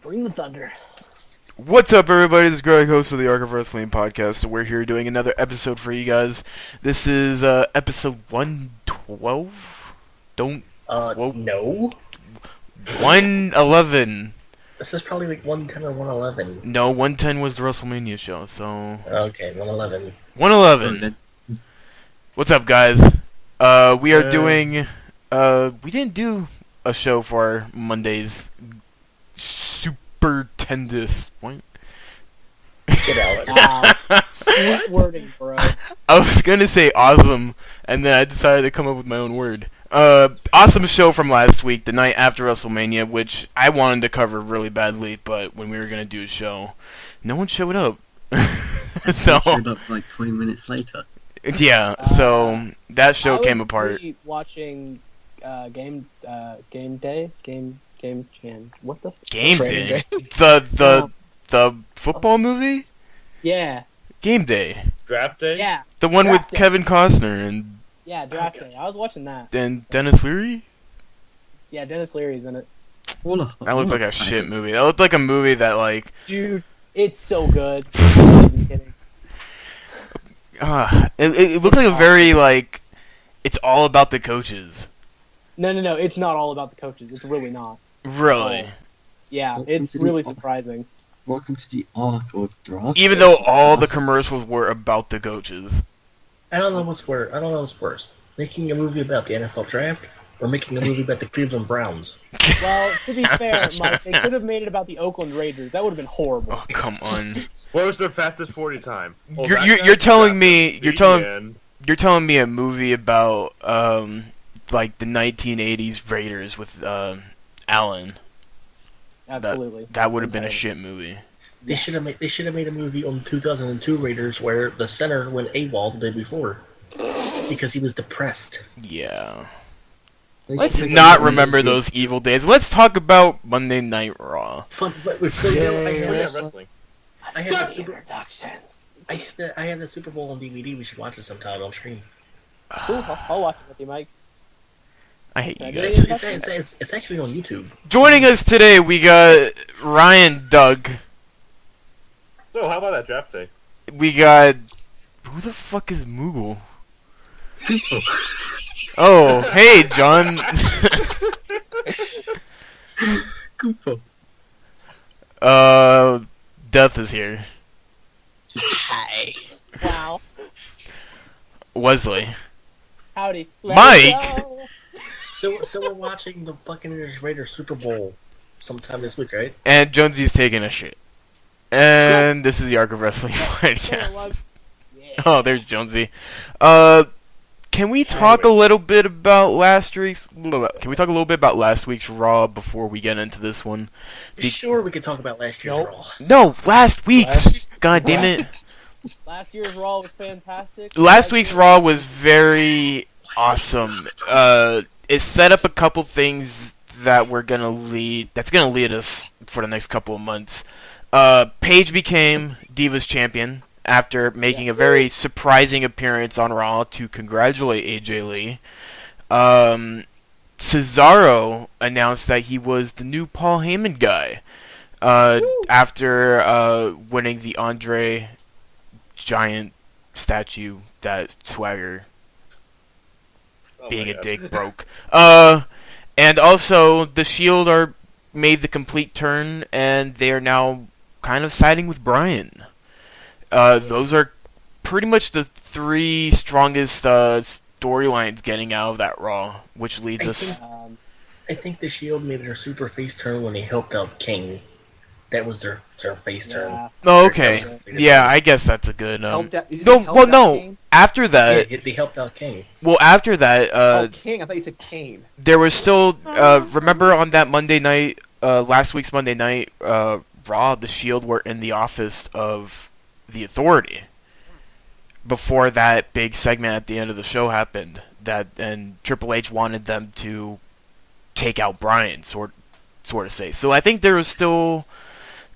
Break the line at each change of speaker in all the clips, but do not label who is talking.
Bring the thunder.
What's up, everybody? This is Greg, host of the Arc of Wrestling podcast. We're here doing another episode for you guys. This is episode 112.
No.
111.
This is probably like 110 or 111.
No, 110 was the WrestleMania show. So
Okay, 111.
111. What's up, guys? We are doing. We didn't do a show for our Monday's Supertendus point.
Get out. Wow. Sweet wording, bro.
I was gonna say awesome, and then I decided to come up with my own word. Awesome show from last week, the night after WrestleMania, which I wanted to cover really badly, but when we were gonna do a show, no one showed up. So
showed up like 20 minutes later.
Yeah, so that show came apart.
I was watching Game Day. What the?
Game Day. The football movie.
Yeah.
Game Day.
Draft Day?
Yeah.
The one with
Draft Day.
Kevin Costner and
Yeah, Draft Day. I was watching that.
then Dennis Leary.
Yeah, Dennis Leary's in it.
That looked like a shit movie. That looked like a movie that like.
Dude, it's so good. I'm not even kidding.
It looked like a very like. It's all about the coaches.
No. It's not all about the coaches. It's really not.
Really.
Yeah,
Welcome
it's
to the
really
Arc.
Surprising.
Welcome to the Arc of Draft.
Even though all the commercials were about the coaches.
I don't know what's worse. Making a movie about the NFL draft or making a movie about the Cleveland Browns. Well, to be fair, Mike, they could have made it about the Oakland Raiders. That would have been horrible.
Oh, come on.
What was their fastest 40 time? Oh,
You're telling me
and
you're telling me a movie about like the 1980s Raiders with Allen.
Absolutely.
That would have been a shit movie.
They should have made a movie on 2002 Raiders where the center went AWOL the day before because he was depressed.
Yeah.
They
Let's
should
not
make a
remember
movie.
those evil days. Let's talk about Monday Night Raw.
Fun, but
wrestling.
I have the introductions. I have the Super Bowl on DVD. We should watch it sometime on stream. Cool. I'll watch it with you, Mike.
I hate you
It's,
guys.
it's actually on YouTube.
Joining us today, we got Ryan Doug.
So, how about that Draft Day?
We got... Who the fuck is Moogle? Oh, hey, John.
Cooper.
Death is here.
Hi. Wow.
Wesley.
Howdy.
Mike!
So we're watching the Buccaneers Raiders Super Bowl sometime this week, right?
And Jonesy's taking a shit. And this is the Arc of Wrestling podcast. Oh, there's Jonesy. Can we talk a little bit about last week's Raw before we get into this one?
Sure, we can talk about last year's Raw.
No, last week's. God damn it.
Last year's Raw was fantastic.
Last week's Raw was very awesome. It set up a couple things that's gonna lead us for the next couple of months. Paige became Divas champion after making a very surprising appearance on Raw to congratulate AJ Lee. Cesaro announced that he was the new Paul Heyman guy after winning the Andre Giant statue that Swagger being a dick broke. And also the Shield made the complete turn, and they are now kind of siding with Bryan. Those are pretty much the three strongest storylines getting out of that Raw, which leads us.
I think the Shield made their super face turn when they helped out King. That was their face turn.
Oh, okay. Yeah, I guess that's a good. No. After that,
Yeah, they helped out King.
well, after that,
King. I thought you said Kane.
there was still. Remember on that Monday night, last week's Monday night Raw, the Shield were in the office of the Authority. Before that big segment at the end of the show happened, and Triple H wanted them to take out Bryan, sort of say. So I think there was still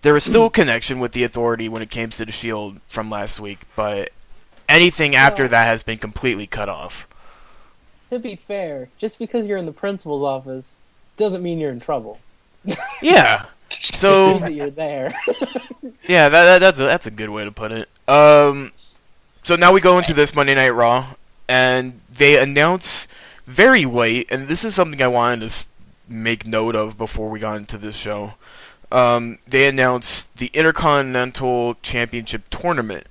a connection with the Authority when it came to the Shield from last week, but anything after that has been completely cut off.
To be fair, just because you're in the principal's office doesn't mean you're in trouble.
Yeah. So
Means that you're there.
yeah, that's a good way to put it. So now we go into this Monday Night Raw, and they announce very late, and this is something I wanted to make note of before we got into this show. They announced the Intercontinental Championship Tournament.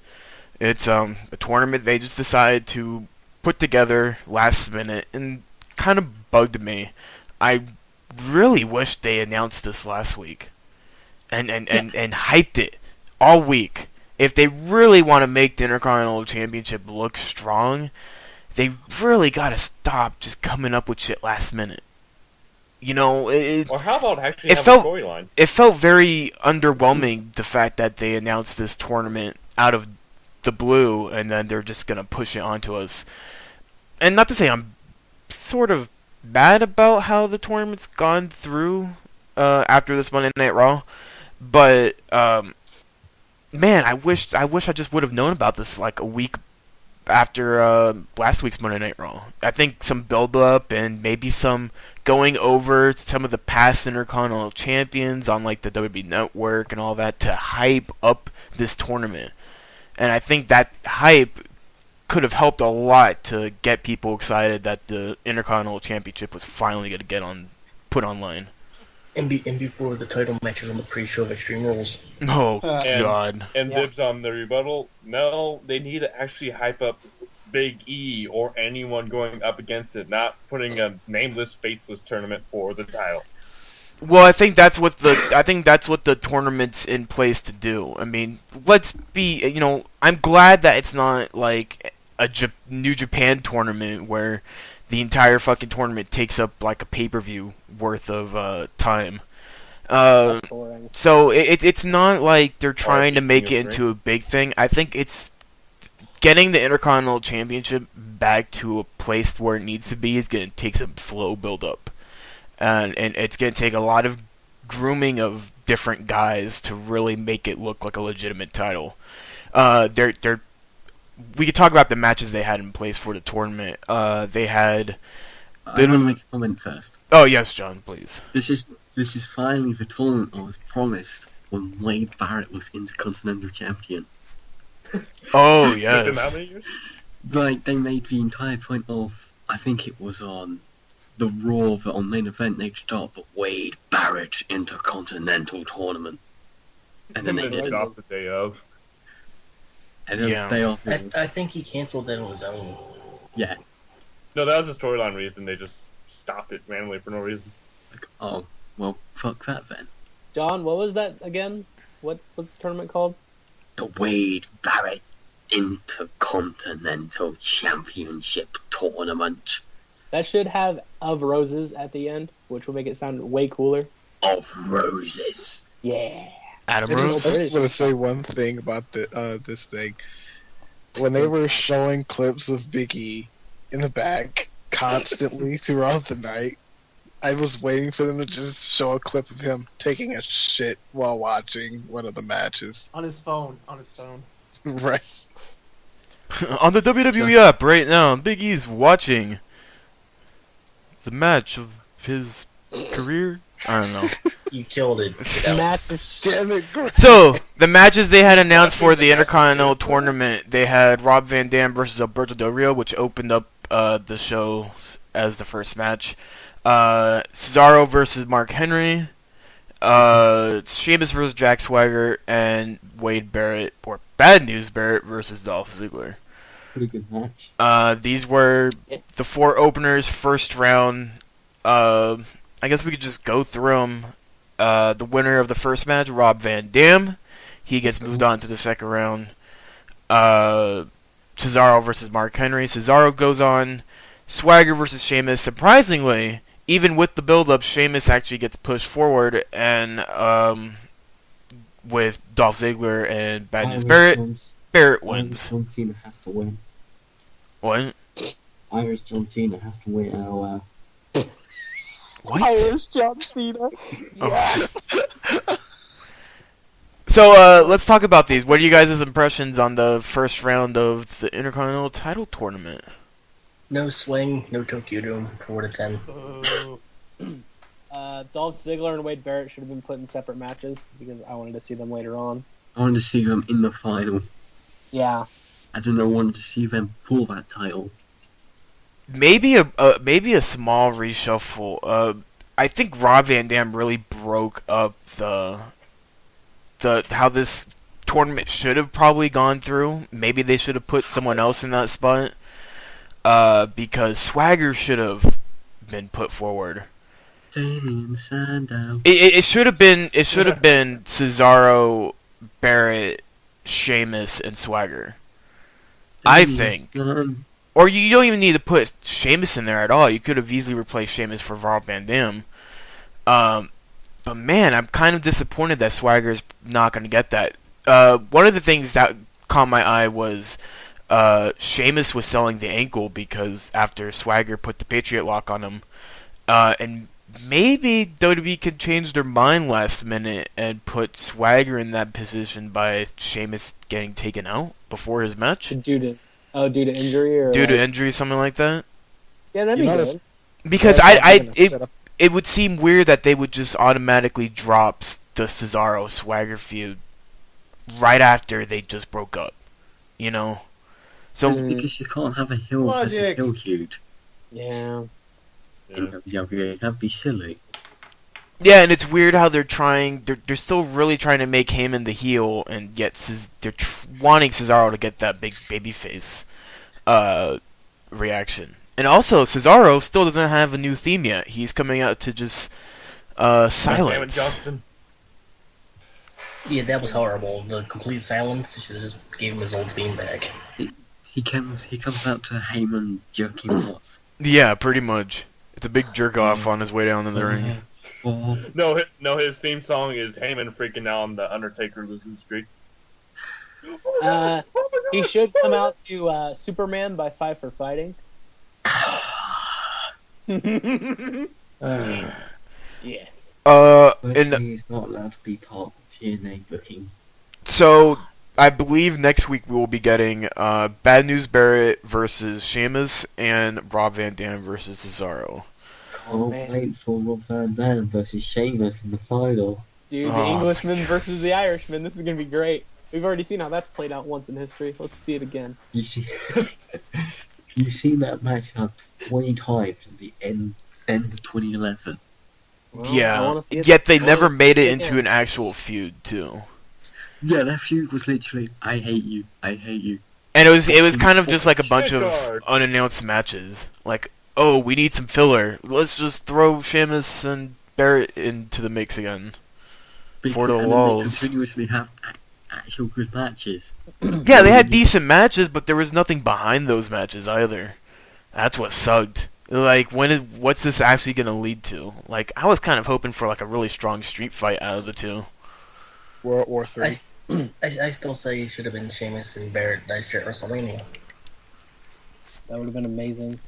It's a tournament they just decided to put together last minute, and kind of bugged me. I really wish they announced this last week, and hyped it all week. If they really want to make the Intercontinental Championship look strong, they really gotta stop just coming up with shit last minute. You know,
Or how about actually
it
have
felt-
a storyline?
it felt very underwhelming, the fact that they announced this tournament out of the blue, and then they're just gonna push it onto us. And not to say I'm sort of bad about how the tournament's gone through after this Monday Night Raw, but man, I wish I just would have known about this like a week after last week's Monday Night Raw. I think some build up and maybe some going over some of the past Intercontinental champions on like the WWE Network and all that to hype up this tournament. And I think that hype could have helped a lot to get people excited that the Intercontinental Championship was finally going to get put online.
And before the title matches on the pre-show of Extreme Rules.
Oh
And-
God!
And
Yeah.
dibs on the rebuttal. No, they need to actually hype up Big E or anyone going up against it, not putting a nameless, faceless tournament for the title.
Well, I think that's what the tournament's in place to do. I mean, let's be, I'm glad that it's not like a New Japan tournament where the entire fucking tournament takes up like a pay-per-view worth of time.
That's boring.
So it's not like they're trying to make it
speaking of
into a big thing. I think it's getting the Intercontinental Championship back to a place where it needs to be is going to take some slow build-up. And it's going to take a lot of grooming of different guys to really make it look like a legitimate title. We could talk about the matches they had in place for the tournament. They had...
I want to make a comment first.
Oh, yes, John, please.
This is finally the tournament I was promised when Wade Barrett was Intercontinental Champion.
Oh,
It's been how
yes.
many years?
Like, they made the entire point of, I think it was on the Raw that on main event they start the Wade Barrett Intercontinental Tournament. And then they
And
did
then
it.
off the day of.
And then
Yeah.
the day off it was,
I think he canceled that on his own.
yeah,
No, that was a storyline reason. They just stopped it randomly for no reason.
like, oh, well, fuck that then.
John, what was that again? What's the tournament called?
The Wade Barrett Intercontinental Championship Tournament
That should have "of roses" at the end, which will make it sound way cooler.
of Roses.
Yeah.
Adam
I
Rose?
just want to say one thing about this thing. When they were showing clips of Big E in the back constantly throughout the night, I was waiting for them to just show a clip of him taking a shit while watching one of the matches.
On his phone.
Right.
On the WWE app right now, Big E's watching the match of his career. I don't know.
You killed it. Get out. Match of shit.
Damn it, Greg.
So, the matches they had announced for the Intercontinental Tournament, they had Rob Van Dam versus Alberto Del Rio, which opened up the show as the first match. Cesaro versus Mark Henry. Sheamus versus Jack Swagger, and Wade Barrett, or Bad News Barrett versus Dolph Ziggler.
Pretty good match.
These were the four openers, first round. I guess we could just go through them. The winner of the first match, Rob Van Dam. He gets moved on to the second round. Cesaro versus Mark Henry. Cesaro goes on. Swagger versus Sheamus. Surprisingly, even with the build-up, Sheamus actually gets pushed forward, and with Dolph Ziggler and Bad News Barrett, Barrett wins.
John Cena has to win.
What?
Irish John Cena has to win. LOL.
What?
Irish John Cena. Yeah.
So, let's talk about these. What are you guys' impressions on the first round of the Intercontinental title tournament?
No swing, no Tokyo Dome, 4 to 10. Dolph Ziggler and Wade Barrett should have been put in separate matches because I wanted to see them later on.
I wanted to see them in the final.
Yeah.
I don't know, I wanted to see them pull that title.
Maybe a small reshuffle. I think Rob Van Dam really broke up the how this tournament should have probably gone through. Maybe they should have put someone else in that spot. Because Swagger should have been put forward. It should have been Cesaro, Barrett, Sheamus, and Swagger. I think. Or you don't even need to put Sheamus in there at all. You could have easily replaced Sheamus for Rob Van Dam. But man, I'm kind of disappointed that Swagger's not going to get that. One of the things that caught my eye was Sheamus was selling the ankle because after Swagger put the Patriot Lock on him. And maybe WWE could change their mind last minute and put Swagger in that position by Sheamus getting taken out before his match.
Due to injury or
to injury, something like that.
Yeah, that'd be good.
Because it would seem weird that they would just automatically drop the Cesaro Swagger feud right after they just broke up, you know. So
because you can't have a heel versus heel feud.
Yeah.
In WWE, that'd be silly.
Yeah, and it's weird how they're still really trying to make Heyman the heel, and yet they're wanting Cesaro to get that big babyface reaction. And also, Cesaro still doesn't have a new theme yet. He's coming out to just silence.
Yeah, that was horrible. The complete silence. They should have just gave him his old theme back.
He comes out to Heyman jerking off.
Yeah, pretty much. It's a big jerk off on his way down in the ring.
No, his theme song is Heyman freaking out on the Undertaker losing streak.
He should come out to Superman by Five for Fighting. Yes.
But he's not allowed to be part of the TNA booking.
So, I believe next week we will be getting Bad News Barrett versus Sheamus and Rob Van Dam versus Cesaro.
Can't wait for Rob Van Dam versus Sheamus in the final.
Dude, the Englishman versus the Irishman. This is going to be great. We've already seen how that's played out once in history. Let's see it again.
You've seen that match up 20 times at the end of 2011.
Well,
yeah, yet they never made it into an actual feud, too.
Yeah, that feud was literally, I hate you, I hate you.
And it was kind of just like a bunch of unannounced matches. Like, oh, we need some filler. Let's just throw Sheamus and Barrett into the mix again. For the lulls.
They continuously have actual good matches.
Yeah, they had decent matches, but there was nothing behind those matches either. That's what sucked. Like, what's this actually going to lead to? Like, I was kind of hoping for like a really strong street fight out of the two.
World War III.
I still say it should have been Sheamus and Barrett last year at WrestleMania.
That would have been amazing.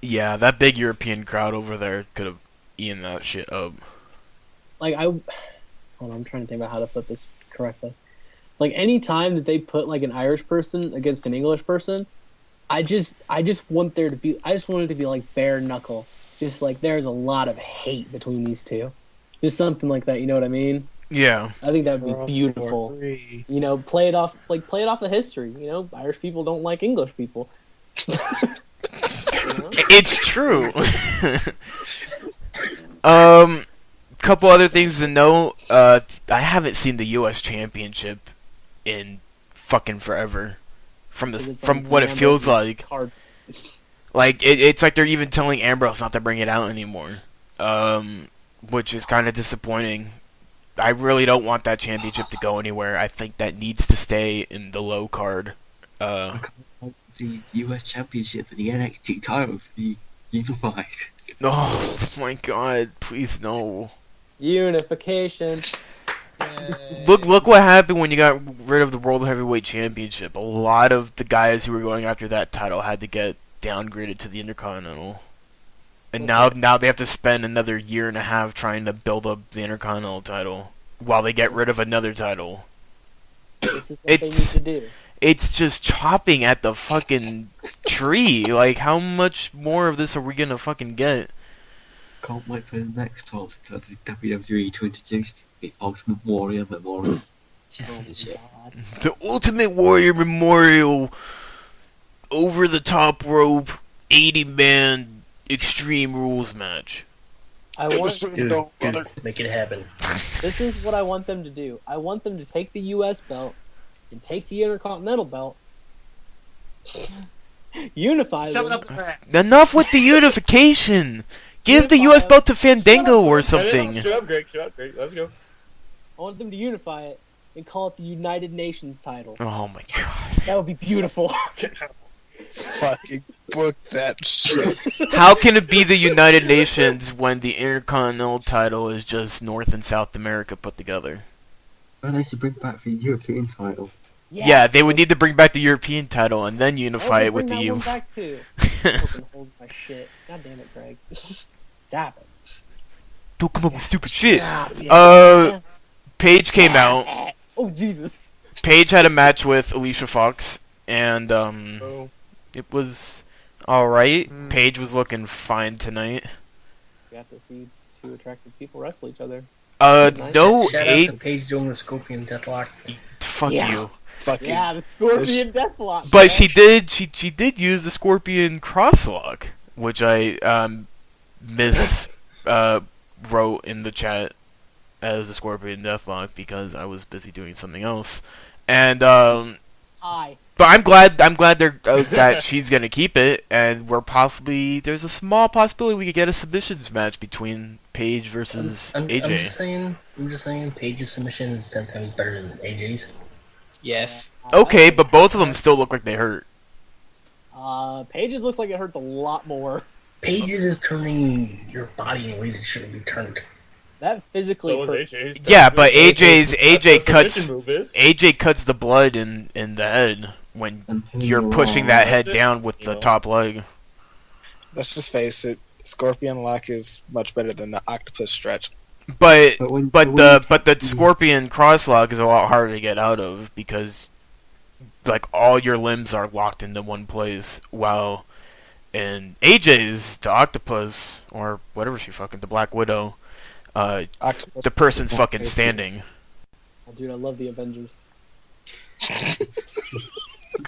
Yeah, that big European crowd over there could have eaten that shit up.
Like, hold on, I'm trying to think about how to put this correctly. Like, any time that they put like an Irish person against an English person, I just want it to be like bare knuckle. Just like there's a lot of hate between these two. Just something like that, you know what I mean?
Yeah.
I think that would be beautiful. You know, play it off the history. You know, Irish people don't like English people. You know?
It's true. Couple other things to note. I haven't seen the U.S. Championship in fucking forever. From what it feels like. Like it's like they're even telling Ambrose not to bring it out anymore. Which is kind of disappointing. I really don't want that championship to go anywhere. I think that needs to stay in the low card.
The U.S. Championship and the NXT titles be unified.
Oh my god! Please no.
Unification.
Look what happened when you got rid of the World Heavyweight Championship. A lot of the guys who were going after that title had to get downgraded to the Intercontinental. And now they have to spend another year and a half trying to build up the Intercontinental title while they get rid of another title.
This is what they need to do.
It's just chopping at the fucking tree. Like, how much more of this are we gonna fucking get?
Can't wait for the next time to the WWE to introduce the Ultimate Warrior Memorial Championship.
God.
The Ultimate Warrior Memorial over the top rope 80-man Extreme Rules match.
I want.
Dude, make it happen.
This is what I want them to do. I want them to take the U.S. belt and take the Intercontinental belt, unify
Shove it
them.
up their ass.
Enough with the unification. Give the U.S. belt to Fandango or something.
Shut up, Greg. Shut up, Greg. Let's go.
I want them to unify it and call it the United Nations title.
Oh my god.
That would be beautiful.
Fucking book that shit.
How can it be the United Nations when the Intercontinental title is just North and South America put together?
And they should bring back the European title.
Yeah, they would need to bring back the European title and then unify it with the
U.
U.
Back too. Fucking holds my shit. God damn it, Greg. Stop it.
Don't come up with stupid shit.
Yeah.
Paige came out.
Oh Jesus.
Paige had a match with Alicia Fox, and
Oh.
it was alright.
Mm.
Paige was looking fine tonight.
We have to see two attractive people wrestle each other.
No,
Shout out to Paige doing the Scorpion Deathlock.
fuck
Yeah.
you.
Fucking
Yeah, the Scorpion Deathlock.
But
man.
she did use the Scorpion Crosslock, which I wrote in the chat as the Scorpion Deathlock because I was busy doing something else. And but I'm glad they're that she's gonna keep it, and there's a small possibility we could get a submissions match between Paige versus AJ.
I'm just saying, Paige's submission is 10 times better than AJ's.
yes.
Okay, but both of them still look like they hurt.
Paige's looks like it hurts a lot more.
Paige's is turning your body in ways it shouldn't be turned.
That physically
So
hurts.
is AJ's.
Yeah, but AJ cuts
submission move is.
AJ cuts the blood in the head when
And
you're pushing that head down with the
Yeah.
top leg.
Let's just face it. Scorpion Lock is much better than the Octopus Stretch.
But
when
the Scorpion Crosslock is a lot harder to get out of because like all your limbs are locked into one place, while in AJ's the Octopus or whatever the Black Widow,
Octopus
the person's fucking standing.
Oh, dude, I love the Avengers.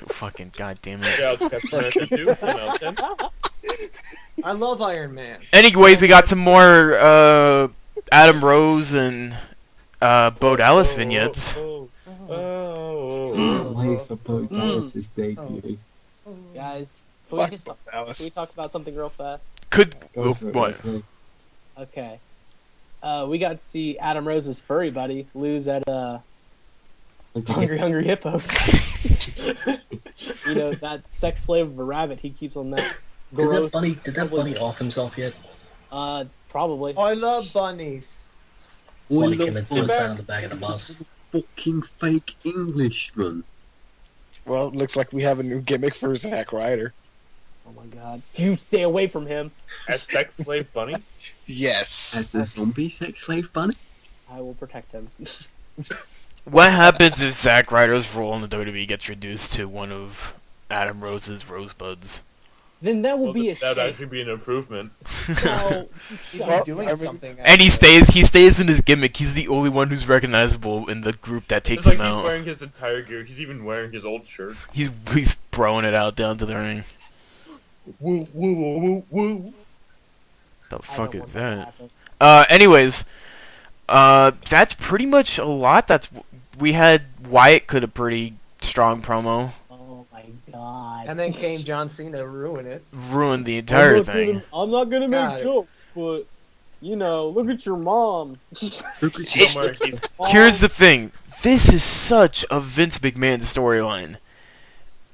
Fucking goddamn it.
Yeah, Captain America too. No, 10.
I love Iron Man.
Anyways, we got some more Adam Rose and Bo Dallas vignettes.
Wait for Bo Dallas's debut.
Guys,
Fuck
can
Dallas.
we talk about something real fast?
Could
Go for it,
what?
Leslie.
Okay. We got to see Adam Rose's furry buddy lose at Hungry Hippos. You know, that sex slave of a rabbit he keeps on that
Did
gross...
that bunny off himself yet?
Probably.
Oh, I love bunnies.
Bunny
What
committed
the
suicide on the back of the bus.
fucking fake Englishman?
Well, it looks like we have a new gimmick for Zack Ryder.
Oh my god. You stay away from him.
As sex slave bunny.
Yes.
As a zombie sex slave bunny?
I will protect him.
What happens if Zack Ryder's role in the WWE gets reduced to one of Adam Rose's rosebuds?
Then that will
Well,
be a
that'd
shame.
actually be an improvement.
No,
He's
shut up.
doing
I mean-
something.
And he
actually.
stays in his gimmick. He's the only one who's recognizable in the group that takes
It's like
him
he's
out.
wearing his entire gear. He's even wearing his old shirt.
He's throwing it out down to the ring.
Woo woo woo woo woo.
The
I
fuck
don't
is
want to
that?
happen.
Anyways, that's pretty much a lot. We had Wyatt cut a pretty strong promo,
Oh my god.
And then came John Cena to ruin it.
ruined the entire thing.
I'm not gonna make
Got it.
jokes, but you know, look at your mom.
Look at
Don't worry, he's
Here's the thing. This is such a Vince McMahon storyline.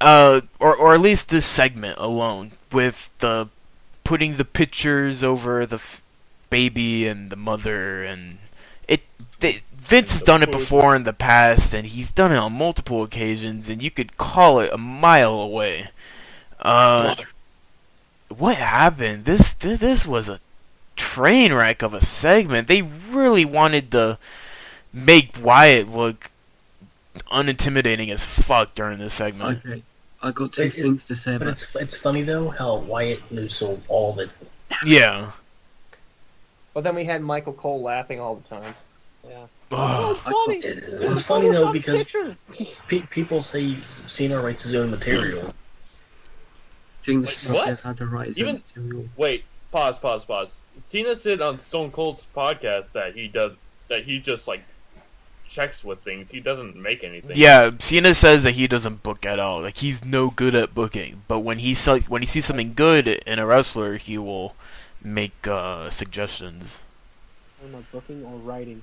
Or at least this segment alone, with the putting the pictures over the baby and the mother, and Vince has done it before in the past, and he's done it on multiple occasions, and you could call it a mile away.
Mother.
What happened? This was a train wreck of a segment. They really wanted to make Wyatt look unintimidating as fuck during this segment.
Okay, I got two things to say
But
about
it's funny though how Wyatt knew so all of it.
Yeah.
But then we had Michael Cole laughing all the time.
Yeah.
Ugh.
It's funny.
It's funny though
Photoshop
because
picture.
people say Cena writes his own material.
Think
Wait,
the
what?
podcast had to write his
Even-
own material.
Wait, pause. Cena said on Stone Cold's podcast that he just like checks with things. He doesn't make anything.
Yeah, Cena says that he doesn't book at all. Like, he's no good at booking. But when he sees something good in a wrestler, he will make suggestions.
I don't know, booking or writing.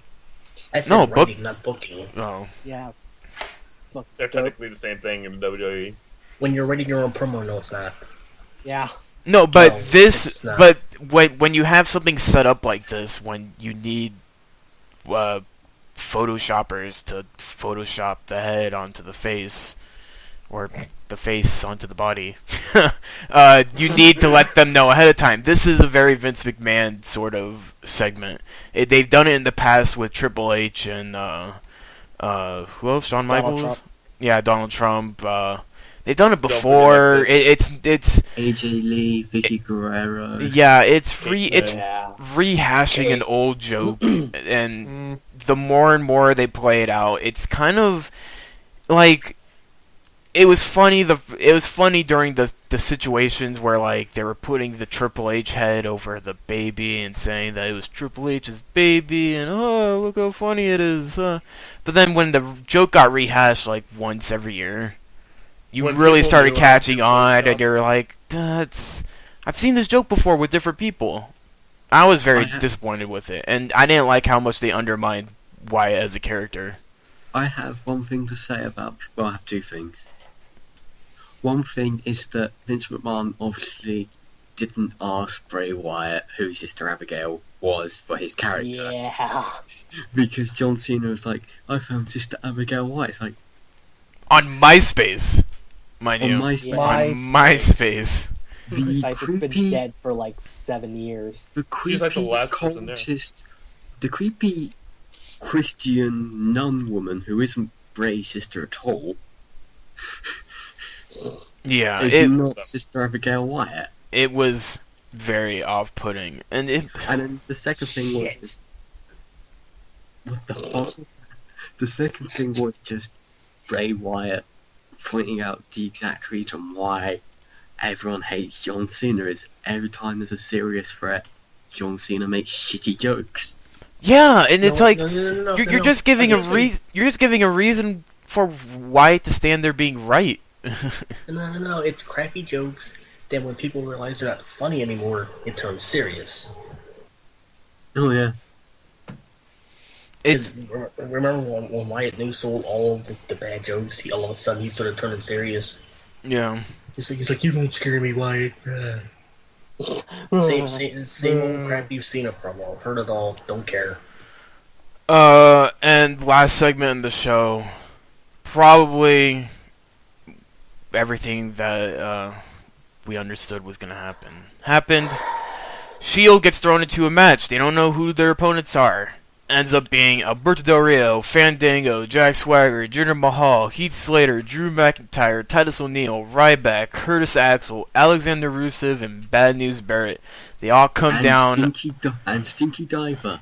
I said
No, book-
writing, not booking.
Oh.
Yeah. Fuck.
They're
dope.
technically the same thing in the WWE.
When you're writing your own promo, no, it's not.
Yeah.
No, but
No,
this,
it's not.
but when you have something set up like this, when you need photoshoppers to Photoshop the head onto the face, or the face onto the body, you need to let them know ahead of time. This is a very Vince McMahon sort of segment. They've done it in the past with Triple H and who else? Shawn Michaels?
Trump.
Yeah, Donald Trump. They've done it
Don't forget
before.
this.
It's
AJ Lee, Vicky Guerrero.
yeah, it's
Yeah.
rehashing an old joke, and
Mm.
the more and more they play it out, it's kind of like it was funny. It was funny during the situations where like they were putting the Triple H head over the baby and saying that it was Triple H's baby, and oh, look how funny it is. But then when the joke got rehashed like once every year, you
When
really
people
started
knew how to
catching
do
on,
stuff.
and you're like, I've seen this joke before with different people. I was very disappointed with it, and I didn't like how much they undermined Wyatt as a character.
I have one thing to say about. Well, I have two things. One thing is that Vince McMahon obviously didn't ask Bray Wyatt who Sister Abigail was for his character.
Yeah.
Because John Cena was like, I found Sister Abigail Wyatt. It's like,
On MySpace, mind
on
you.
MySpace.
Yeah.
On MySpace.
The
The site that's been
creepy,
dead for like 7 years.
the
She's like the
creepy
last person there.
cultist, the creepy Christian nun woman who isn't Bray's sister at all,
Yeah,
is not Sister Abigail Wyatt.
it was very off-putting, and it.
And then the second thing was
Shit.
just, what the fuck was that? The second thing was just Bray Wyatt pointing out the exact reason why everyone hates John Cena is every time there's a serious threat, John Cena makes shitty jokes.
Yeah, and it's like
no,
you're just giving a reason. You're just giving a reason for Wyatt to stand there being right.
No, it's crappy jokes. Then when people realize they're not funny anymore, it turns serious.
Oh yeah.
It's
'Cause remember when Wyatt New sold all of the bad jokes? All of a sudden he started turning serious.
yeah.
He's like, you don't scare me, Wyatt. Same old crap you've seen a promo. Heard it all. Don't care.
And last segment in the show, probably everything that we understood was gonna happen happened. Shield gets thrown into a match. They don't know who their opponents are. Ends up being Alberto Del Rio, Fandango, Jack Swagger, Jinder Mahal, Heath Slater, Drew McIntyre, Titus O'Neil, Ryback, Curtis Axel, Alexander Rusev, and Bad News Barrett. They all come
and
down.
Stinky Diver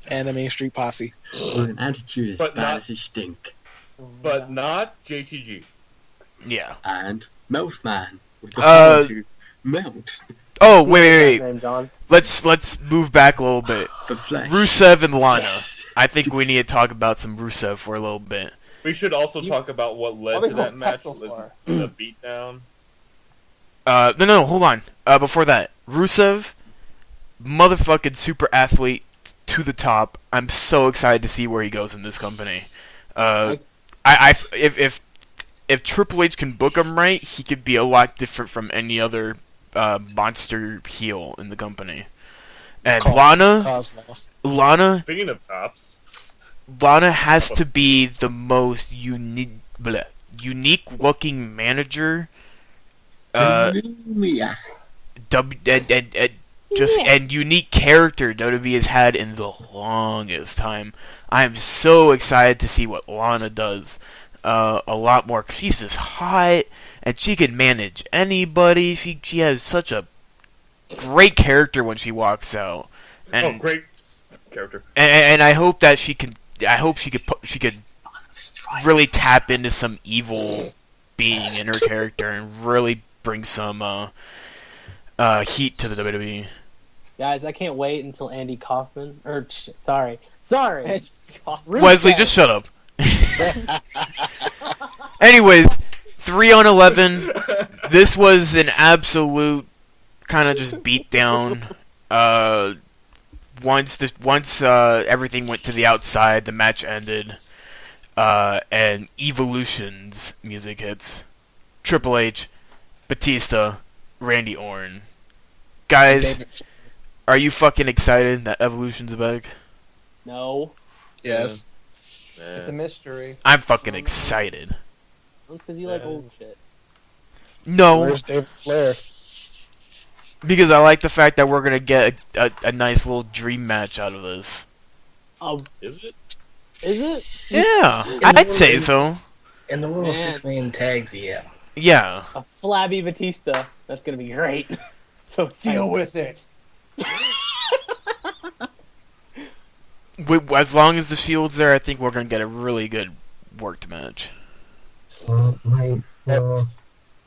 And the Main Street Posse.
with an attitude as
But
bad
not-
as his stink.
But not JTG.
Yeah.
And Meltman with the
Uh,
power to melt
Oh wait.
Name, John.
Let's move back a little bit.
the flesh.
Rusev and Lana. I think we need to talk about some Rusev for a little bit.
We should also talk about what led
Why we
to
go
that match.
so far?
The beatdown.
No, hold on. Before that, Rusev, motherfucking super athlete to the top. I'm so excited to see where he goes in this company. If Triple H can book him right, he could be a lot different from any other monster heel in the company. And Lana
Speaking of tops,
has to be the most unique looking manager.
Yeah.
And unique character WWE has had in the longest time. I am so excited to see what Lana does. A lot more. She's just hot, and she can manage anybody. She has such a great character when she walks out. And
character.
And I hope that she could really tap into some evil being in her character and really bring some heat to the WWE.
Guys, I can't wait until Andy Kaufman. Sorry.
Wesley, just shut up. Anyways, 3-on-11. This was an absolute kind of just beatdown. Once everything went to the outside, the match ended, and Evolution's music hits. Triple H, Batista, Randy Orton. Guys, are you fucking excited that Evolution's back?
No.
Yes.
It's a mystery.
I'm fucking excited.
That's because you like old shit.
No,
Where's David Flair?
because I like the fact that we're gonna get a nice little dream match out of this.
Is it?
Is it?
Yeah, I'd say so.
In the world of
Man.
6-man tags, yeah.
Yeah.
A flabby Batista. That's gonna be great. So excited.
Deal with it.
As long as the Shield's there, I think we're gonna get a really good worked match.
Now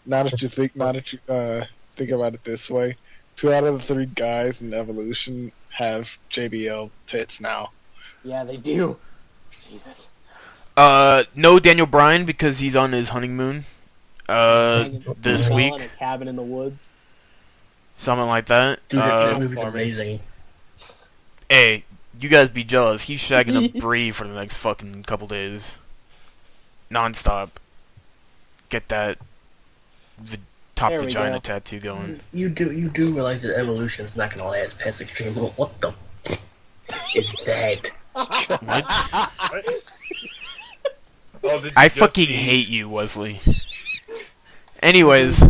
that you think about it this way, 2 out of the 3 guys in Evolution have JBL tits now.
Yeah, they do. Jesus.
No Daniel Bryan because he's on his honeymoon. This
Well,
week,
in a cabin in the woods.
something like that.
Dude, that movie's
Farming.
amazing.
Hey, you guys be jealous. He's shagging a Brie for the next fucking couple days, non-stop. Get that top
There we
vagina
go.
tattoo going.
You do realize that Evolution's not gonna last past Extreme Rules. What the is that?
What?
Oh, did you
I
just
fucking
see-
hate you, Wesley. Anyways,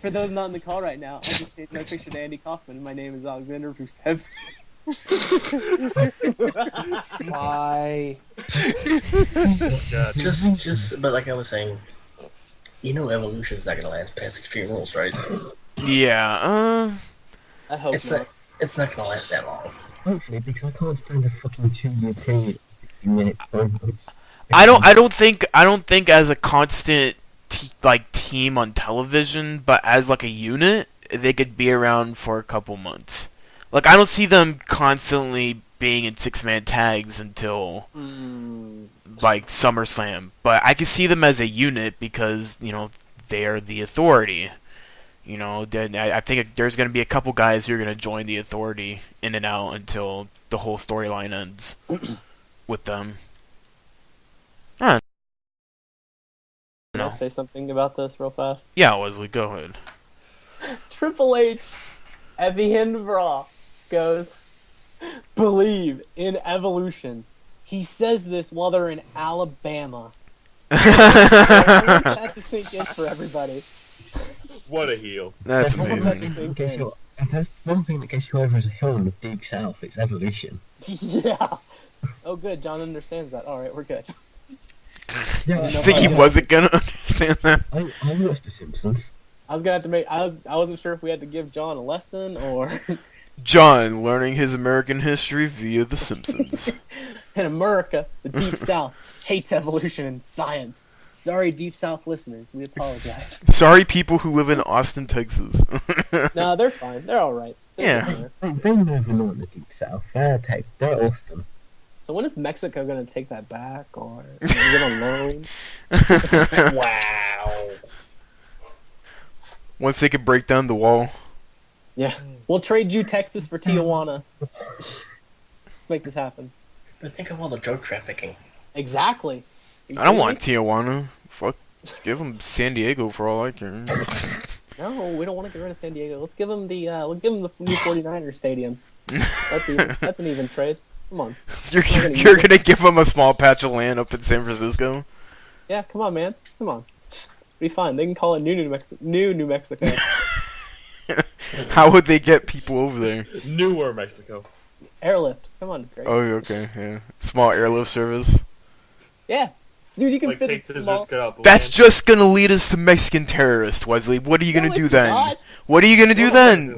For those not in the call right now, I just changed my picture to Andy Kaufman. My name is Alexander Rusev.
Why?
God.
But like I was saying, you know Evolution's not gonna last past Extreme Rules, right?
yeah,
I hope
It's
not.
not. It's not gonna last that long.
Hopefully, because I can't stand a fucking 2-year period of 60 minutes promos.
I don't think as a constant team on television, but as like a unit, they could be around for a couple months. Like I don't see them constantly being in 6-man tags until like SummerSlam, but I can see them as a unit because they are the Authority. Then I think there's going to be a couple guys who are going to join the Authority in and out until the whole storyline ends with them.
Can I say something about this real fast?
Yeah, Wesley, go ahead.
Triple H at the end of Raw goes, believe in evolution. He says this while they're in Alabama. I want that to sink in for everybody.
What a heel.
That's
If there's
amazing.
if there's one thing that gets you over as a heel in the Deep South, it's evolution.
Yeah. Oh, good. John understands that. All right, we're good.
Yeah,
I think he wasn't gonna understand that.
I watched The Simpsons.
I was gonna have to make. I wasn't sure if we had to give John a lesson or.
John learning his American history via The Simpsons.
In America, the Deep South hates evolution and science. Sorry, Deep South listeners. We apologize.
Sorry, people who live in Austin, Texas.
No, they're fine. They're all right.
Yeah.
They live in the Deep South. They're Austin.
So when is Mexico gonna take that back, or is it on loan?
Wow.
Once they could break down the wall.
Yeah, we'll trade you Texas for Tijuana. Let's make this happen.
But think of all the drug trafficking.
Exactly.
I don't want Tijuana. Fuck. Give them San Diego for all I care.
No, we don't want to get rid of San Diego. Let's give them the new 49er stadium. That's an even trade. Come on.
You're gonna give them a small patch of land up in San Francisco?
Yeah, come on, man. Come on. Be fine. They can call it New Mexico.
How would they get people over there?
Newer Mexico.
Airlift. Come on, great.
Oh, okay, yeah. Small airlift service.
Yeah. Dude, you can
Like
fit
take
it
scissors,
small.
cut out the
That's
land.
just gonna lead us to Mexican terrorists, Wesley. What are you gonna
No,
do
it's
then?
not.
What are you gonna do then?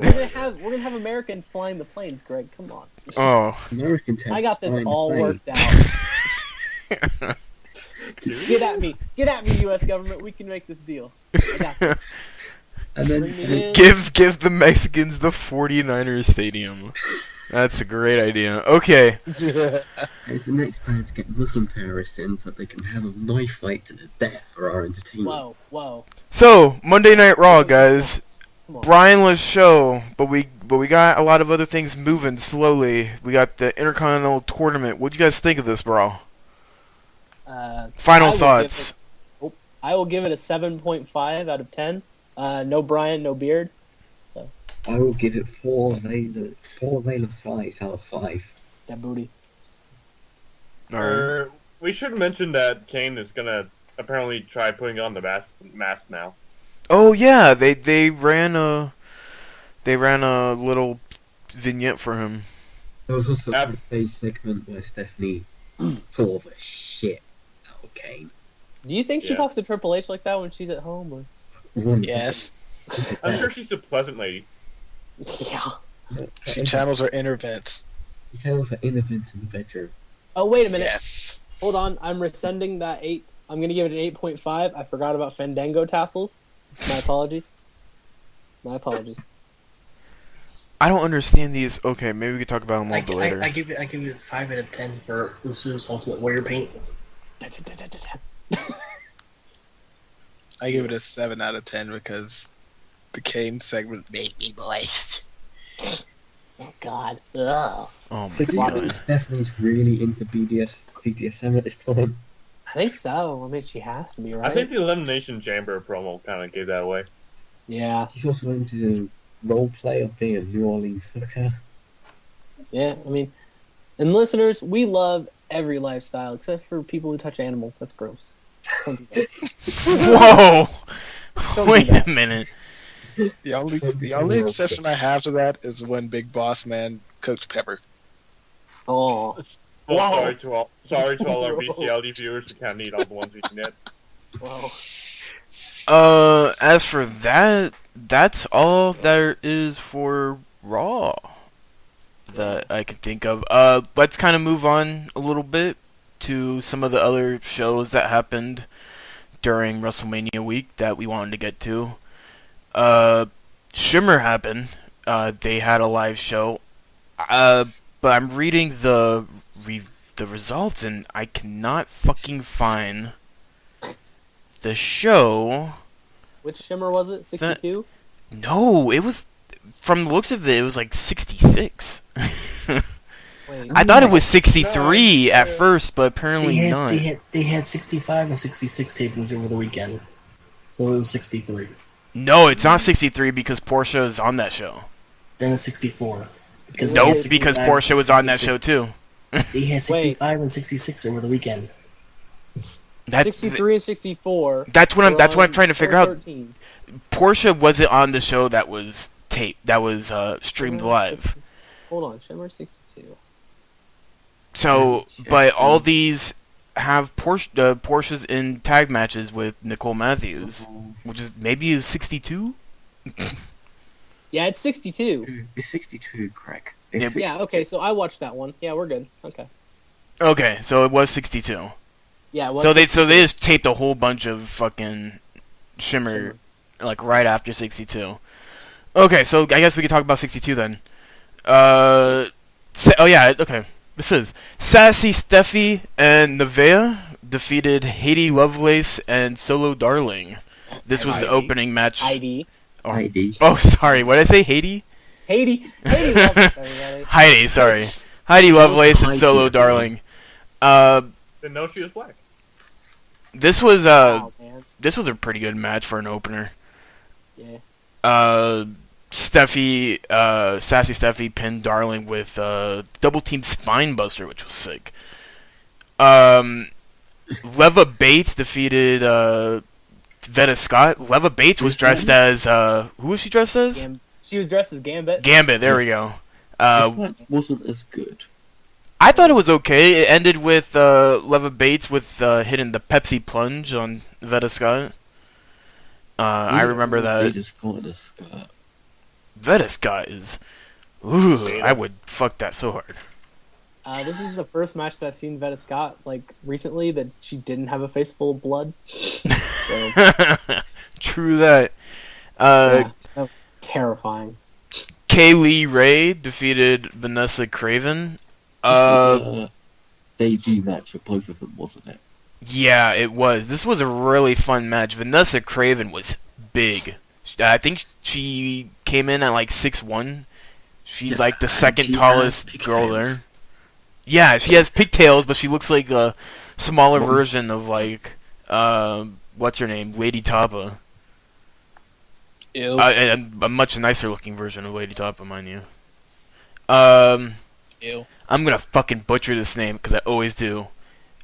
We're even have Americans flying the planes, Greg. Come on.
Oh.
American tech.
I got this
flying the
all
plane.
worked out. Get at me, U.S. government. We can make this deal. I got this.
And then,
Bring me in.
Give the Mexicans the 49ers stadium. That's a great idea. Okay.
it's the next plan to get Muslim terrorists in so they can have a knife fight to the death for our entertainment.
Whoa.
So, Monday Night Raw, guys.
Come on.
Brianless show, but we got a lot of other things moving slowly. We got the Intercontinental Tournament. What'd you guys think of this, bro? Final thoughts.
I will give it a 7.5 out of 10. No Brian, no beard.
I will give it 4 Layla flies out of 5.
That booty.
Alright.
We should mention that Kane is gonna apparently try putting on the mask now.
Oh yeah, they ran a little vignette for him.
There was also a backstage segment where Stephanie tore the shit out of Kane.
Do you think she
Yeah.
talks to Triple H like that when she's at home? Or?
Yes.
I'm sure she's a pleasant lady.
Yeah.
She channels her inner vents.
He tells her inner vents in the bedroom.
Oh, wait a minute.
Yes.
Hold on. I'm rescinding that 8. I'm going to give it an 8.5. I forgot about Fandango tassels. My apologies.
I don't understand these. Okay, maybe we could talk about them a little bit later.
I give it 5 out of 10 for Uso's Ultimate Warrior paint.
I give it a 7 out of 10 because the Kane segment made me moist.
Oh, God. Ugh.
Oh
So
my
do you
god.
think Stephanie's really into BDSM at this point?
I think so. I mean, she has to be, right?
I think the Elimination Chamber promo kind of gave that away.
Yeah.
She's also into role play of being a New Orleans hooker.
Yeah, I mean, and listeners, we love every lifestyle except for people who touch animals. That's gross. Don't do that.
Whoa!
Don't do
Wait
that.
a minute.
The only exception I have to that is when Big Boss Man cooks pepper.
Oh.
Well,
Wow.
sorry to all our BCLD viewers. We can't eat all the ones we can get.
Wow.
As for that, that's all there is for Raw that I can think of. Let's kind of move on a little bit to some of the other shows that happened during WrestleMania week that we wanted to get to. Shimmer happened. They had a live show. But I'm reading the results and I cannot fucking find the show.
Which Shimmer was it? 62?
No, it was, from the looks of it was like 66.
Wait.
I thought it was 63 at first, but apparently not.
They had 65 and 66 tapings over the weekend, so it was 63.
No, it's not 63 because Portia is on that show.
Then it's 64. Because
Nope, because Portia was on that show too.
They had 65 and 66 over the weekend.
That's
63 and 64.
That's what I'm
on
trying to figure out.
13.
Portia wasn't on the show that was taped, that was streamed live.
Hold on, Shimmer 62.
So, but all these have Portia's in tag matches with Nicole Matthews, which is maybe 62.
Yeah, it's 62.
It's 62, Craig.
Yeah,
It's
Yeah, okay, so I watched that one. Yeah, we're good. Okay.
Okay, so it was 62.
Yeah, it was
So they
62.
just taped a whole bunch of fucking Shimmer like right after 62. Okay, so I guess we could talk about 62 then. Oh yeah, okay. This is Sassy Steffi and Nevaeh defeated Haiti Lovelace and Solo Darling. This was the
Heidi.
opening match.
Heidi.
Oh,
ID.
oh, sorry. What did I say? Haiti?
Haiti. Haiti Lovelace, everybody.
Heidi, sorry. Heidi Lovelace and Solo Darling.
Didn't know she was black.
This was
Wow, man.
this was a pretty good match for an opener.
Yeah.
Sassy Steffi pinned Darling with double team spine buster, which was sick. Leva Bates defeated Veta Scott. Leva Bates was dressed as who was she dressed as?
She was dressed as Gambit.
Gambit. There we go.
This match wasn't as good.
I thought it was okay. It ended with Leva Bates with hitting the Pepsi plunge on Veta Scott. I remember
They
that.
just got a skirt.
Veta Scott is Ooh, I would fuck that so hard.
This is the first match that I've seen Veta Scott recently that she didn't have a face full of blood. So,
True that.
yeah, that was terrifying.
Kaylee Ray defeated Vanessa Craven.
Debut match for both of them, wasn't it?
Yeah, it was. This was a really fun match. Vanessa Craven was big. I think she came in at 6'1". She's
Yeah,
the second
she
tallest
has
girl
pigtails.
there. Yeah, she has pigtails, but she looks like a smaller
Well-
version of what's her name, Lady Tapa.
Ew.
A much nicer looking version of Lady Tapa, mind you. I'm
Ew.
gonna fucking butcher this name because I always do.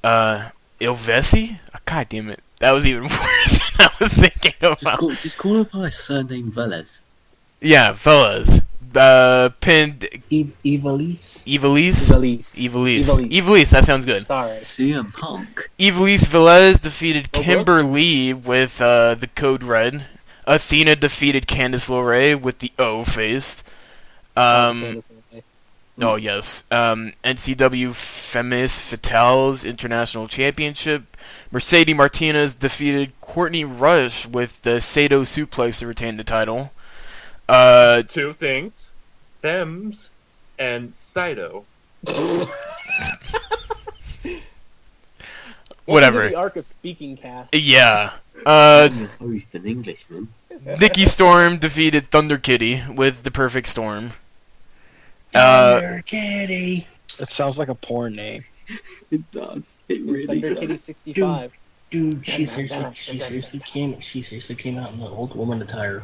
Ilvesi? Oh, God damn it. That was even worse than I was thinking about.
Just call her by her surname Velez.
Yeah, fellas. Pinned
Evilise?
Evilise? Evilise, that sounds good.
Sorry.
CM Punk.
Evilise Velez defeated
Oh, what?
Kimber Lee with the Code Red. Athena defeated Candice LeRae with the O faced. Oh, yes. NCW Femis Fatales International Championship. Mercedes Martinez defeated Courtney Rush with the Sato Suplex to retain the title.
Two things. Thems and Saito.
Whatever.
The arc of speaking cast.
Yeah.
I'm your host, an Englishman.
Nikki Storm defeated Thunder Kitty with the Perfect Storm.
Kitty.
It sounds like a porn name.
It does. It really
Thunder
does.
Kitty 65.
Dude, she seriously came out in the old woman attire.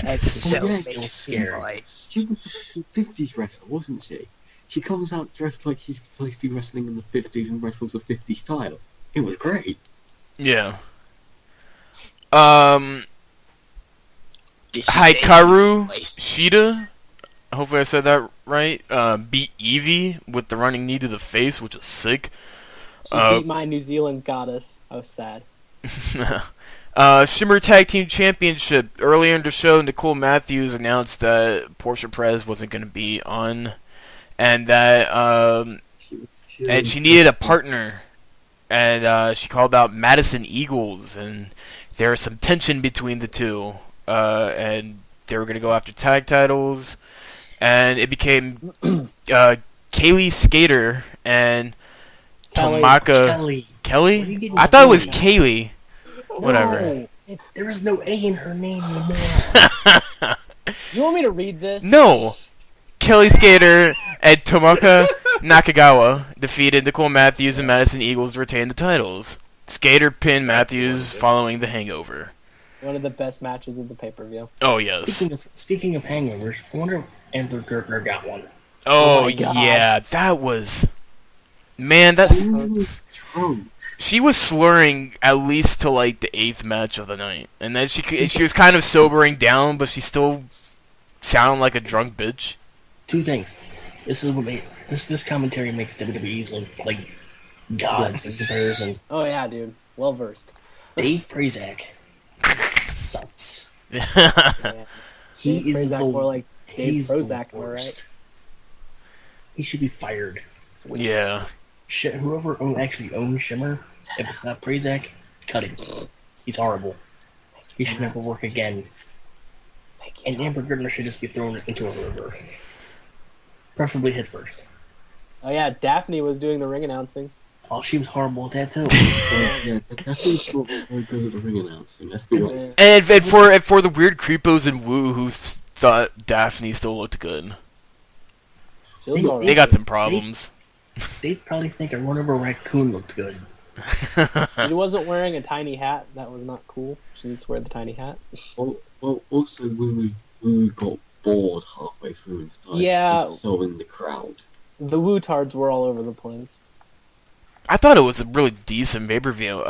I was
Oh, yeah,
so scared.
She was the fucking 50s wrestler, wasn't she? She comes out dressed like she's supposed to be wrestling in the 50s and wrestles a 50s style. It was great.
Yeah. Hikaru Shida, hopefully I said that right, beat Evie with the running knee to the face, which is sick.
She beat my New Zealand goddess. I was sad.
Shimmer Tag Team Championship. Earlier in the show, Nicole Matthews announced that Portia Perez wasn't going to be on, and that and she needed a partner, and she called out Madison Eagles, and there was some tension between the two, and they were going to go after tag titles, and it became Kaylee Skater and Tomaka
Kelly. What are you
Kelly.
getting
I thought it was
Kelly?
Kaylee. Whatever.
No.
There is no A in her name anymore.
You want me to read this?
No. Kelly Skater and Tomaka Nakagawa defeated Nicole Matthews and Madison Eagles to retain the titles. Skater pinned Matthews following the hangover.
One of the best matches of the pay-per-view.
Oh, yes.
Speaking of hangovers, I wonder if Amber Gertner got one.
Oh,
my God.
yeah. That was... Man, that's...
Drunk.
She was slurring at least to the 8th match of the night. And then she was kind of sobering down, but she still sounded like a drunk bitch.
Two things. This is what this commentary makes WWE look like gods in comparison.
Oh yeah, dude. Well versed.
Dave Prazak sucks.
Yeah.
He
Dave
is
Prazak,
the
more like Dave
he's the
Prozac, am I
worst.
right?
He should be fired.
Sweet.
Yeah.
Shit, whoever actually owns Shimmer, if it's not Prazak, cut him. He's horrible. He should never work again. And Amber Gertner should just be thrown into a river. Preferably head first.
Oh yeah, Daphne was doing the ring announcing.
Oh, she was horrible at that too.
Yeah, but Daphne's not very good at the ring announcing. Let's be honest.
Yeah.
And for the weird creepos in Woo who thought Daphne still looked good.
She was alright.
They got some problems.
They'd probably think a run-over raccoon looked good.
She wasn't wearing a tiny hat. That was not cool. She needs to wear the tiny hat.
Well, also, when we got bored halfway through and started
Yeah.
insulting the crowd.
The Woo-tards were all over the place.
I thought it was a really decent pay-per-view.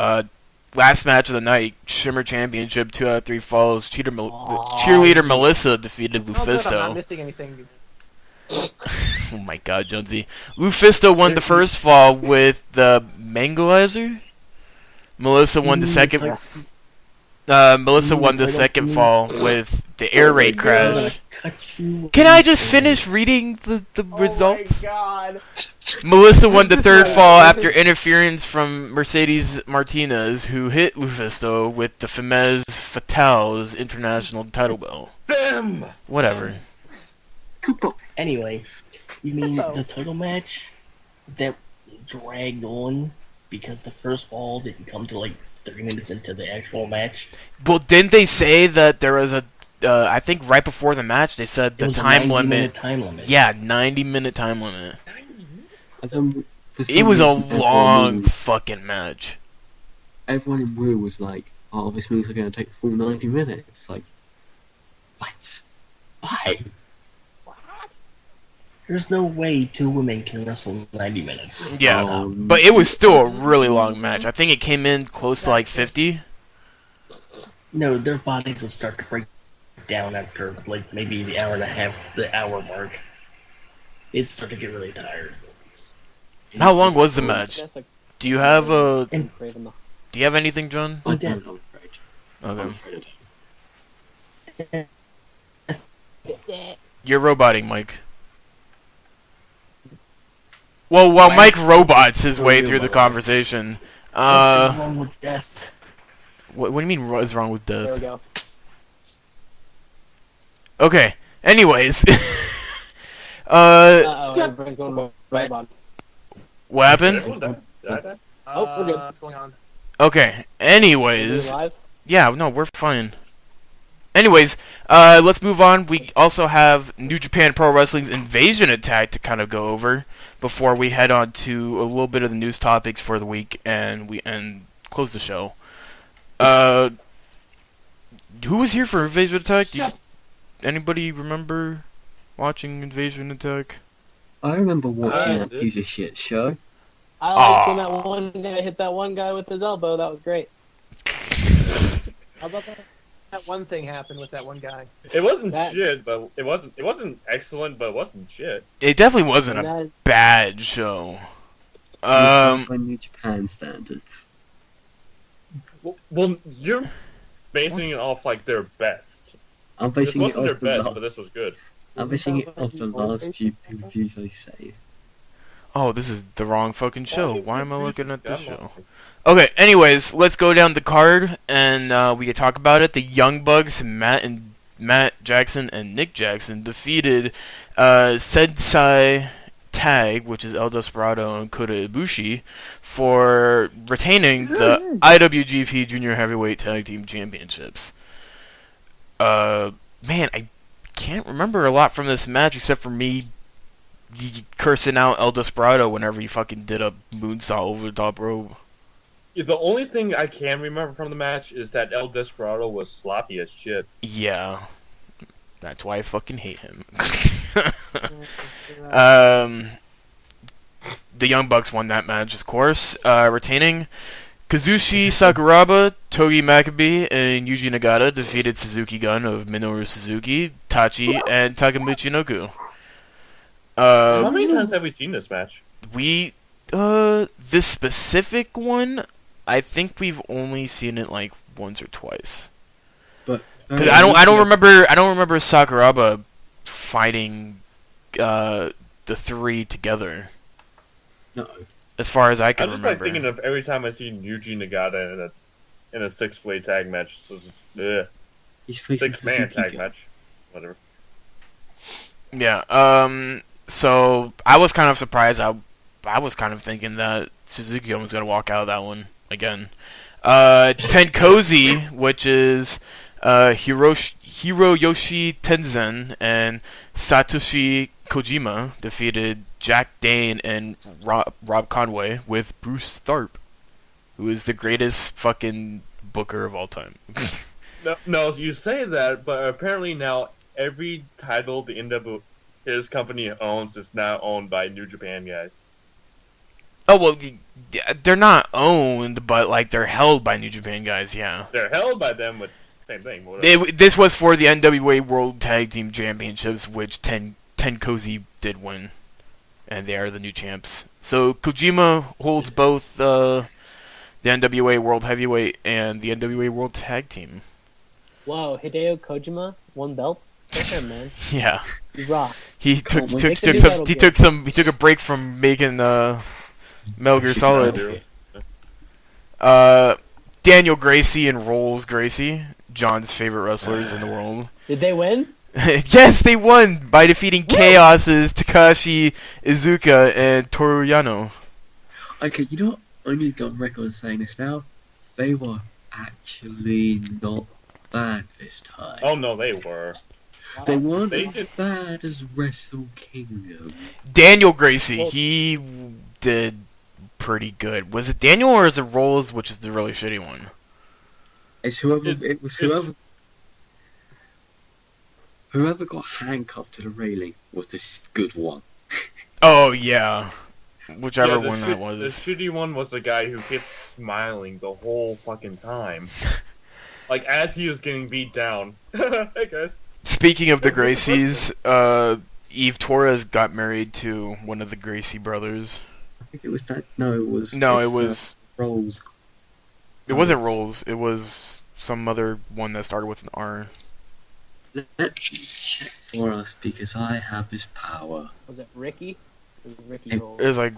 Last match of the night, Shimmer Championship, 2 out of 3 falls. Cheerleader Melissa defeated
Oh, good, I'm
Lufisto.
not missing anything.
Oh my god, Jonesy. Lufisto won the first fall with the Mangalizer. Melissa won the second.
Yes.
Melissa won the second fall with the air raid
I'm gonna
crash.
cut you.
Can I just finish reading the results?
Oh my god.
Melissa won the third fall after interference from Mercedes Martinez, who hit Lufisto with the Femmes Fatales International title belt.
Them!
Whatever.
Cooper.
Anyway, you mean the title match that dragged on because the first fall didn't come to like 30 minutes into the actual match?
Well, didn't they say that there was a? I think right before the match, they said
It
the
was a
time
90-minute
limit.
time limit.
Yeah, 90-minute time limit.
And then, for some
It was a
reason,
long fucking match.
Everyone in Woo was like, "Oh, this means we're going to take the full 90 minutes." Like, what? Why?
There's no way two women can wrestle 90 minutes.
Yeah, but it was still a really long match. I think it came in close to like 50.
No, their bodies would start to break down after like maybe the hour and a half, the hour mark. It'd start to get really tired.
How long was the match?
That's like
Do you have a?
Craven the
Do you have anything, John?
I don't, I'm afraid. I'm
Okay.
afraid.
You're roboting, Mike. Well, while Mike robots his way through the conversation,
What is wrong with death?
what do you mean? What is wrong with
There we
death?
go.
Okay. Anyways,
Everybody's going right on.
what happened?
Oh, we're good.
What's going on?
Okay.
Are
Anyways,
we live?
yeah, no, we're fine. Anyways, let's move on. We also have New Japan Pro Wrestling's Invasion Attack to kind of go over before we head on to a little bit of the news topics for the week and close the show. Who was here for Invasion Attack? Anybody remember watching Invasion Attack?
I remember watching that
did.
piece of shit show.
I liked when that one guy hit that one guy with his elbow. That was great. How about that?
That one thing happened with that one guy.
It wasn't
That-
shit, but it wasn't excellent, but it wasn't shit.
It definitely wasn't a
That-
bad show.
By New Japan standards.
Well, you're basing it off like their best.
I'm
This
basing it
wasn't their
off the
best,
last.
but this was good.
I'm basing it off the last few reviews I saved.
Oh, this is the wrong fucking show. Why am I looking at this show? Okay, anyways, let's go down the card and we can talk about it. The Young Bucks, Matt Jackson and Nick Jackson defeated Sensei Tag, which is El Desperado and Kota Ibushi, for retaining the IWGP Junior Heavyweight Tag Team Championships. Man, I can't remember a lot from this match except for me cursing out El Desperado whenever he fucking did a moonsault over the top rope.
Yeah, the only thing I can remember from the match is that El Desperado was sloppy as shit.
Yeah. That's why I fucking hate him. The Young Bucks won that match, of course, retaining. Kazushi Sakuraba, Togi Makabe, and Yuji Nagata defeated Suzuki Gun of Minoru Suzuki, Tachi, and Takemichi Noku.
How many times have we seen this match?
This specific one, I think we've only seen it like once or twice.
But
'Cause I don't remember Sakuraba fighting the three together.
No.
As far as I can
I'm just
remember.
like thinking of every time I see Yuji Nagata in a six-way tag match.
He's facing
Six-man
Suzuki
tag
Gun.
match. Whatever.
Yeah. So I was kind of surprised. I was kind of thinking that Suzuki was gonna walk out of that one again. Tenkozi, which is Hiroyoshi Tenzen and Satoshi Kojima, defeated Jack Dane and Rob Conway with Bruce Tharp, who is the greatest fucking booker of all time.
No, you say that, but apparently now every title his company owns is now owned by New Japan guys.
Oh, well, they're not owned, but, like, they're held by New Japan guys, yeah.
They're held by them, but same thing. Whatever.
This was for the NWA World Tag Team Championships, which Tenkozi did win. And they are the new champs. So, Kojima holds both the NWA World Heavyweight and the NWA World Tag Team.
Whoa, Hideo Kojima won belts. Good for him, man.
Yeah,
You rock.
he took
wait.
took
Make the
took
new
some
Metal
he
Gear.
took a break from making Metal Gear Solid. Daniel Gracie and Rolls Gracie, John's favorite wrestlers in the world.
Did they win?
Yes, they won by defeating Chaos's Takashi Iizuka and Toru Yano.
Okay, you know what? I need to go on record saying this now. They were actually not bad this time.
Oh no, they were.
They weren't
They
as
did-
bad as Wrestle Kingdom.
Daniel Gracie,
Well-
he did pretty good. Was it Daniel or is it Rolls, which is the really shitty one?
It's whoever.
It's-
It was
it's-
whoever. Whoever got handcuffed to the railing was the good one.
Oh yeah, whichever
the
one that
The
was.
shitty one was the guy who kept smiling the whole fucking time. Like, as he was getting beat down. Hey, guys.
Speaking of the Gracies, Eve Torres got married to one of the Gracie brothers.
I think it was that. No, it was.
No, it
it's,
was.
Rolls.
It wasn't Rolls. It was some other one that started with an R.
Let me check for us because I have this power.
Was it Ricky? It was Ricky
It-
Roll.
It was like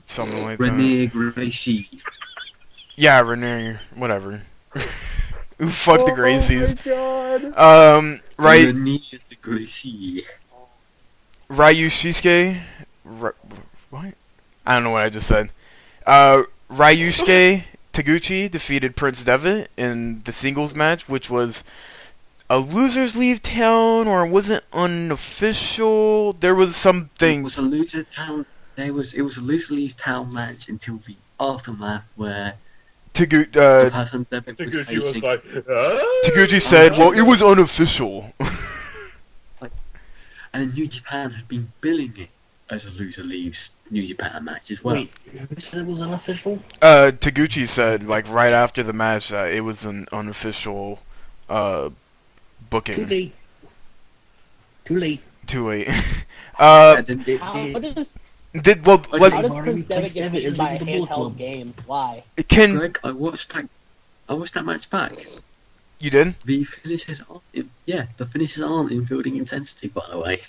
something like that.
Renee Gracie.
Yeah, Renee. Whatever. Fuck the Gracies.
Oh my god.
Right.
Renee Gracie.
Ryusuke. What? I don't know what I just said. Ryusuke Taguchi defeated Prince Devitt in the singles match, which was a losers leave town, or was it unofficial? There was some
It
things.
was a loser town. It was a loser leaves town match until the aftermath where the person Devitt was
Taguchi was
facing.
like, ah!
Taguchi said, "Well, it was unofficial."
And New Japan had been billing it as a loser leaves New Japan match as well.
Wait, who said it was unofficial?
Taguchi said, like right after the match, that it was an unofficial booking.
Too late. Too late.
Too late.
And then
How does
Well,
How
let,
how does
already
Prince Devitt
placed
get
Devitt
beaten
as
by a
leading the Bullet
handheld
Club.
game? Why?
can
Greg, I watched that match back.
you did?
The finishes aren't in building intensity, by the way.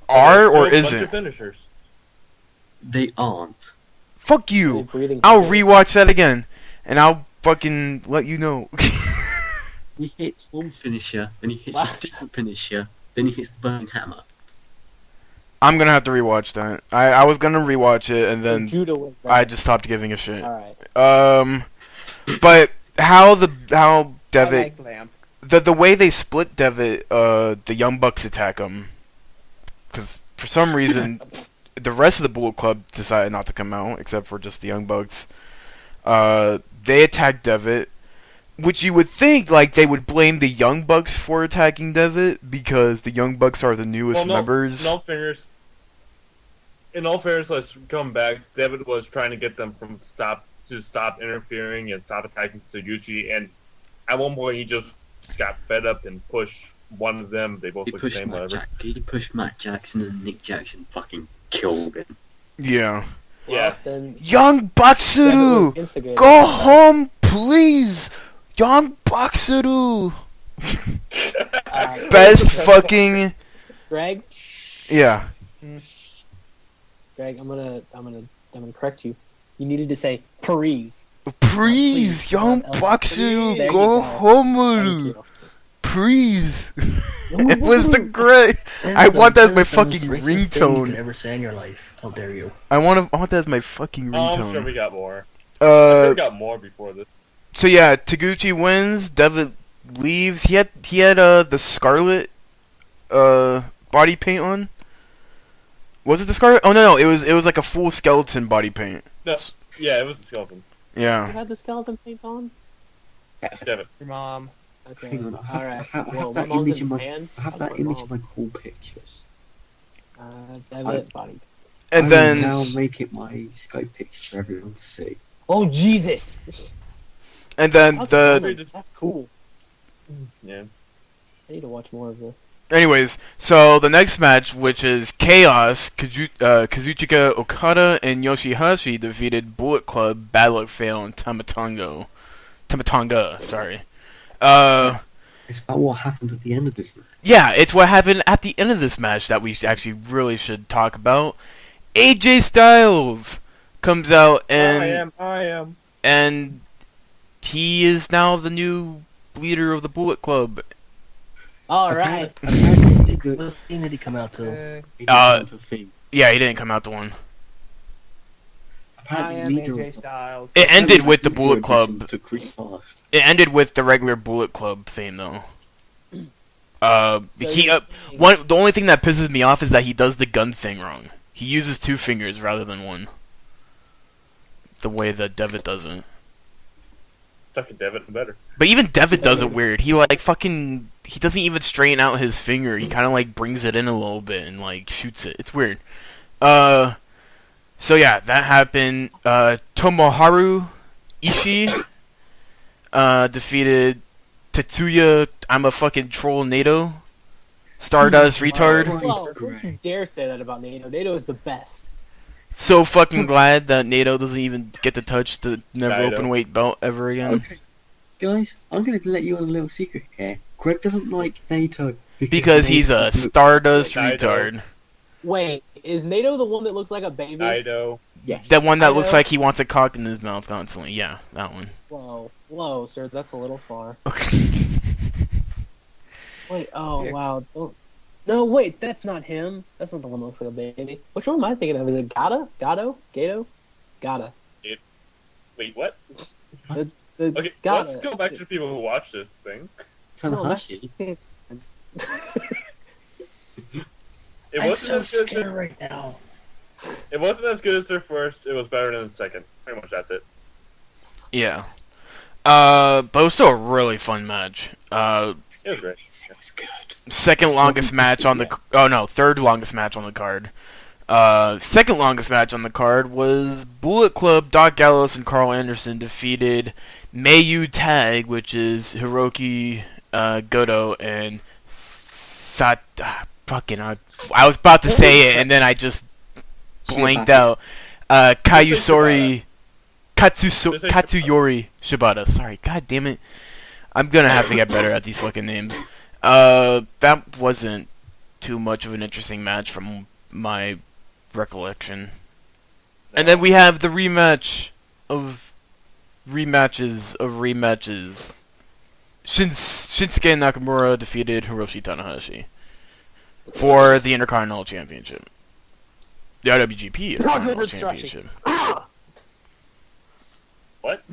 Are or
There's still a bunch of
isn't?
finishers.
They aren't.
Fuck
Are they
you.
breathing
I'll
fire?
rewatch that again, and I'll fucking let you know.
He hits one finisher, then he hits
Wow.
a different finisher, then he hits the burning hammer.
I'm gonna have to rewatch that. I was gonna rewatch it, and
So
then
Judah was there.
I just stopped giving a shit.
All right.
But how Devitt,
I like Lamp.
the way they split Devitt, the Young Bucks attack him, because for some reason the rest of the Bullet Club decided not to come out, except for just the Young Bucks. They attacked Devitt, which you would think like they would blame the Young Bucks for attacking Devitt because the Young Bucks are the newest members.
In all fairness, let's come back. David was trying to get them to stop interfering and stop attacking Taguchi, and at one point he just got fed up and pushed one of them. They both
He
look the
pushed
same, whatever.
Matt Jackson and Nick Jackson fucking killed him.
Yeah.
Well,
Yeah.
then
Young
Devitt
Bucksuru,
was instigated.
go home, please. Young Bucksuru, best fucking
Greg,
yeah.
Greg, I'm gonna correct you. You needed to say Paris.
Please, Young
There
Bucksuru,
you
go
go.
home,
Thank you.
please. It was the great. I want that as my fucking
Racist thing you
ringtone.
could ever say in your life. How dare you?
I want that as my fucking
Oh, I'm sure we
ringtone.
got more. I'm sure we got more before this.
So yeah, Taguchi wins. Devitt leaves. He had the Scarlet body paint on. Was it the Scarlet? Oh no, it was like a full skeleton body paint.
No, yeah, it was a skeleton.
You
Yeah.
had the skeleton paint on?
David.
Your mom.
Okay.
Hang on,
All right.
I have
Well,
that
my mom's
image
in
in my-
Japan.
I have
How's
that
my
image
mom?
in my cool pictures.
Devitt body.
And
I
then
will now make it my Skype picture for everyone to see.
Oh Jesus!
and then
That's
the
cool. That's cool.
Yeah.
I need to watch more of this.
Anyways, so the next match, which is Chaos, Kazuchika Okada and Yoshihashi defeated Bullet Club, Bad Luck Fail, and Tamatonga, sorry.
It's about what happened at the end of this match.
Yeah, it's what happened at the end of this match that we actually really should talk about. AJ Styles comes out and
I am.
and he is now the new leader of the Bullet Club.
All right.
Apparently, good.
What thing did he come out to?
He didn't come to Theme.
Yeah, he didn't come out to one.
I
Apparently,
am
leader
AJ
of
Styles.
It ended with the
leader
Bullet Club.
editions took pretty fast.
It ended with the regular Bullet Club theme, though.
So
The
you're
only thing that pisses me off is that he does the gun thing wrong. He uses 2 fingers rather than 1. The way that Devitt doesn't.
Fucking Devitt better.
But even Devitt does it weird. He he doesn't even straighten out his finger. He kind of like brings it in a little bit and like shoots it. It's weird. So yeah, that happened. Tomoharu Ishii defeated Tetsuya. I'm a fucking troll. NATO. Stardust retard.
Well, don't you dare say that about NATO. NATO is the best.
So fucking glad that NATO doesn't even get to touch the never
Naito.
open weight belt ever again.
Okay, guys, I'm going to let you on a little secret here. Greg doesn't like NATO
Because he's a
NATO looks-
Stardust
Naito.
retard.
Wait, is NATO the one that looks like a baby?
Naito.
Yes.
That one that looks
Naito.
like he wants a cock in his mouth constantly. Yeah, that one.
Whoa, sir, that's a little far.
Okay.
Wait, oh
Yes.
wow. No, wait, that's not him. That's not the one that looks like a baby. Which one am I thinking of? Is it Gata? Gato? Gato? Gata.
Wait, what?
The
Okay,
Gata.
let's go back to the people who watch this thing.
Tanahashi.
It
I'm
wasn't
so
as good as
scared
their,
right now.
it wasn't as good as their first. It was better than the second. Pretty much that's it.
Yeah. But it was still a really fun match.
It was great.
It was good.
Second longest match on the... third longest match on the card. Second longest match on the card was Bullet Club, Doc Gallows, and Carl Anderson defeated Mayu Tag, which is Hiroki Goto and I was about to say it, and then I just blanked out. Katsuyori Shibata. Sorry, god damn it. I'm gonna have to get better at these fucking names. That wasn't too much of an interesting match from my recollection. And then we have the rematches of rematches. Shinsuke Nakamura defeated Hiroshi Tanahashi for the Intercontinental Championship. The IWGP Intercontinental Championship.
What?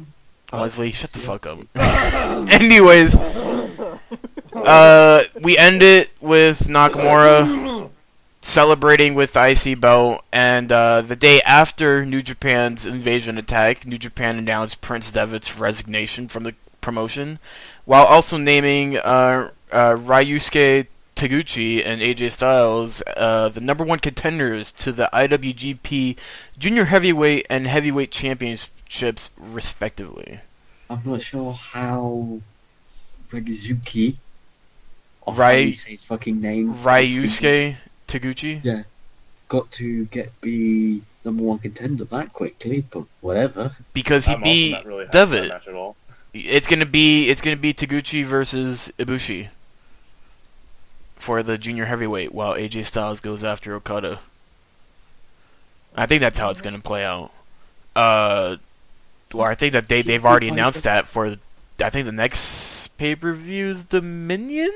Leslie, shut the fuck up. Anyways, we end it with Nakamura celebrating with the IC belt, and the day after New Japan's invasion attack, New Japan announced Prince Devitt's resignation from the promotion, while also naming Ryusuke Taguchi and AJ Styles the number 1 contenders to the IWGP Junior Heavyweight and Heavyweight Championships, respectively.
I'm not sure how Regizuki, or how you say his fucking name,
Ryusuke Taguchi?
Yeah, got to be number 1 contender that quickly, but whatever.
Because he
I'm also
beat
not really happy with that
Devitt.
match at all.
It's gonna be Taguchi versus Ibushi for the junior heavyweight, while AJ Styles goes after Okada. I think that's how it's gonna play out. Well, I think that they've already announced that for. I think the next pay-per-view is Dominion.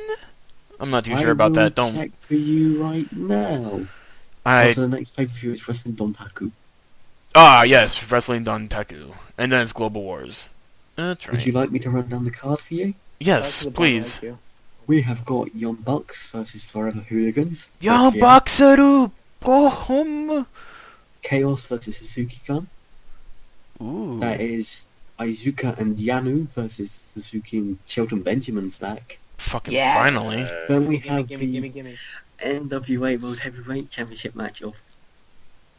I'm not too sure about that.
I will check for you right now. Also, the next pay-per-view is Wrestling Dontaku.
Yes, Wrestling Dontaku, and then it's Global Wars. That's right.
Would you like me to run down the card for you?
Yes, please.
We have got Young Bucks versus Forever Hooligans.
Young Bucks, go home.
Chaos versus Suzuki-gun.
Ooh.
That is Iizuka and Yanu versus Suzuki and Shelton Benjamin's back.
Fucking
Yes.
finally.
Then we
Gimme,
have
gimme.
NWA World Heavyweight Championship match of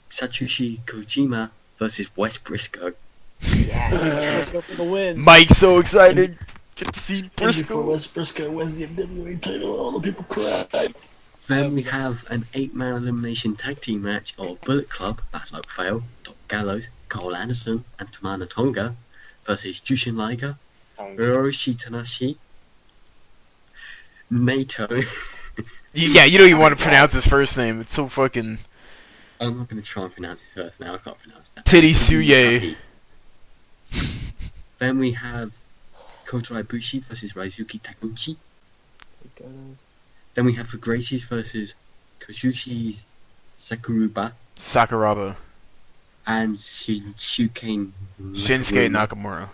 Satoshi Kojima versus Wes Briscoe.
Yeah. Go for the win.
Mike's so excited. Get the See
And before
Briscoe.
Wes Briscoe wins the NWA title, all the people cried.
Then we have an 8-man elimination tag team match of Bullet Club, Bad Luck Fail, Doc Gallows, Cole Anderson, and Tamana Tonga versus Jushin Liger, Hiroshi Tanahashi, Naito.
Yeah, you don't even want to pronounce his first name. It's so fucking
I'm not going to try and pronounce his first name. I can't pronounce that.
Titty Suye.
Then we have Kota Ibushi versus Raizuki Taguchi. Then we have the Gracies versus Kazushi Sakuruba
Sakuraba.
and Shinsuke
Shinsuke Nakamura.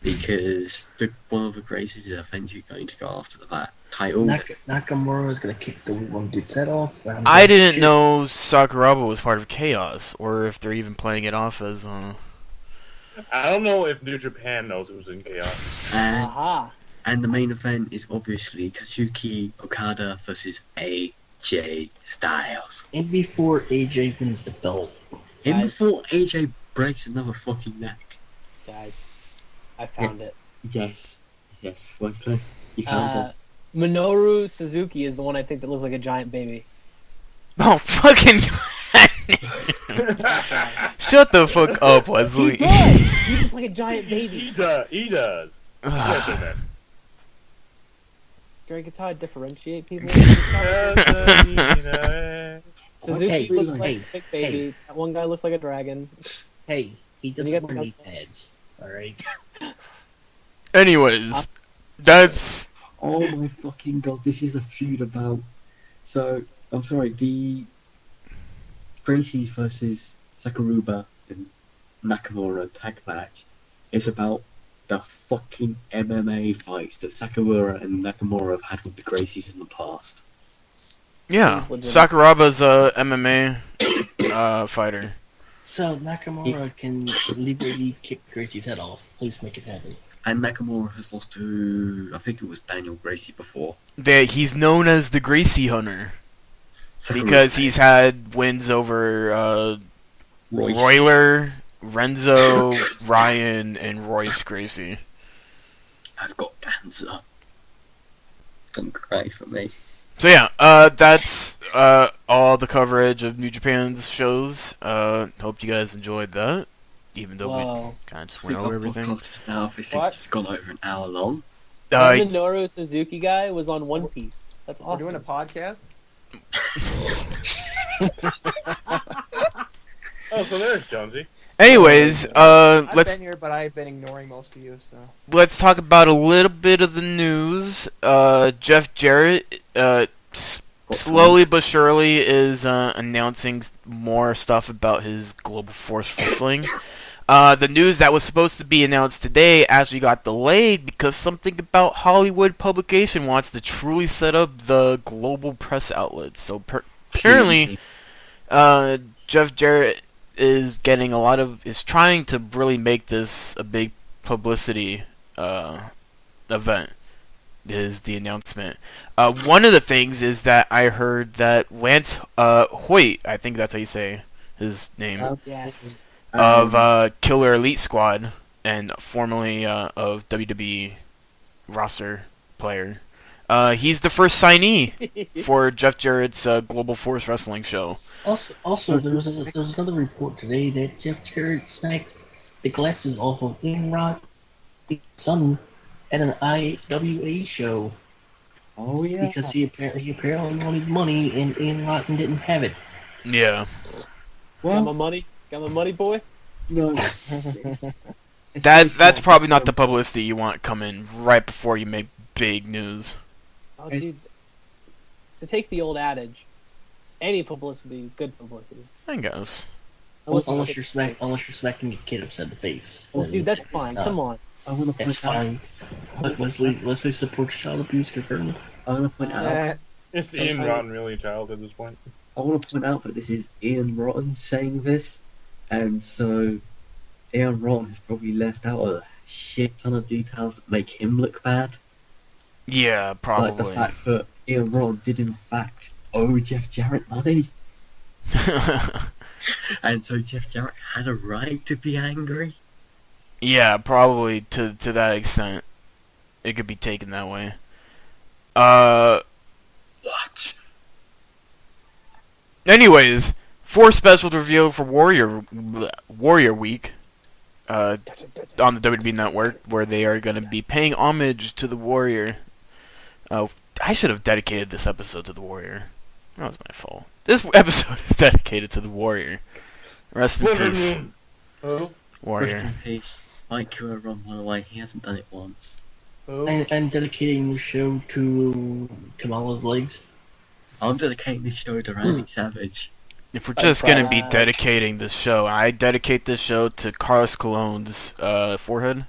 Because one of the Gracies is eventually going to go after that title.
Nakamura is gonna kick the one dude's head off.
I didn't know Sakuraba was part of Chaos, or if they're even playing it off as.
I don't know if New Japan knows who's in Chaos.
Aha.
And the main event is obviously Kazuki Okada versus AJ Styles.
And before AJ wins the belt,
And
Guys.
before AJ breaks another fucking neck.
Guys, I found it.
Yes, Wesley, you found it.
Minoru Suzuki is the one I think that looks like a giant baby.
Oh, fucking. Shut the fuck up,
He
Wesley.
does! He looks like a giant baby.
He does. He does. Yes, it does.
Greg, it's how I differentiate people.
Yes,
Suzuki
Hey,
looks like
hey,
a big baby.
hey.
That one guy looks like a dragon.
hey, he
You
doesn't
got
wear
the
knee
headphones.
pads. Alright?
Anyways, that's.
Oh my fucking god, this is a feud about. So, I'm sorry, the Gracies versus Sakuruba and Nakamura tag match is about the fucking MMA fights that Sakuruba and Nakamura have had with the Gracies in the past.
Yeah,
Seems legit.
Sakuraba's a MMA fighter.
So Nakamura can legally kick Gracie's head off. Please make it happen.
And Nakamura has lost to, I think it was Daniel Gracie before.
He's known as the Gracie Hunter
Sakuruba-
because he's had wins over
Royce.
Royler, Renzo, Ryan, and Royce Gracie.
I've got cancer. Don't cry for me.
So yeah, that's all the coverage of New Japan's shows. Hope you guys enjoyed that, even though we
Whoa.
kind of just
I
went
think
over
our
everything.
podcast just now officially
What?
just gone over an hour long.
That
Uh,
Minoru Suzuki guy was on One Piece. That's
We're doing a
awesome.
podcast?
Oh, so there's Jonesy.
anyways,
I've
let's
been here, but I've been ignoring most of you, so.
talk about a little bit of the news. Jeff Jarrett, slowly but surely is announcing more stuff about his Global Force Wrestling. The news that was supposed to be announced today actually got delayed because something about Hollywood Publication wants to truly set up the global press outlet. So apparently, Jeff Jarrett is getting is trying to really make this a big publicity event. Is the announcement. One of the things is that I heard that Lance Hoyt, I think that's how you say his name,
Yes.
of Killer Elite Squad and formerly of WWE roster player. He's the first signee for Jeff Jarrett's Global Force Wrestling show.
Also, there was another report today that Jeff Jarrett smacked the glasses off of Imran son at an IWA show
Oh yeah.
because he apparently wanted money and Ian Rotten didn't have it.
Yeah.
Got my money? Got my money, boy?
No.
That's probably not the publicity you want coming right before you make big news.
Oh, dude. To take the old adage, any publicity is good publicity.
I guess.
Unless you're smacking a kid upside the face.
Well, dude, that's fine. Come on.
I want to
That's
point out.
fine. But Leslie supports child abuse confirmed.
I want to point out.
Eh,
Is Ian Rotten really a child at this point?
I want to point out that this is Ian Rotten saying this, and so Ian Rotten has probably left out a shit ton of details that make him look bad.
Yeah,
Like the
probably.
fact that Ian Rotten did in fact owe Jeff Jarrett money, and so Jeff Jarrett had a right to be angry.
Yeah, probably to that extent. It could be taken that way.
What?
Anyways, 4 special to reveal for Warrior Week on the WWE Network, where they are going to be paying homage to the Warrior. I should have dedicated this episode to the Warrior. That was my fault. This episode is dedicated to the Warrior. Rest in peace,
Who?
Warrior.
Rest in peace. Mike Kura run one away. He hasn't done it once.
Who?
I'm dedicating the show to Kamala's legs.
I'm dedicating this show to Randy Savage.
If we're just going to be dedicating this show, I dedicate this show to Carlos Colon's forehead.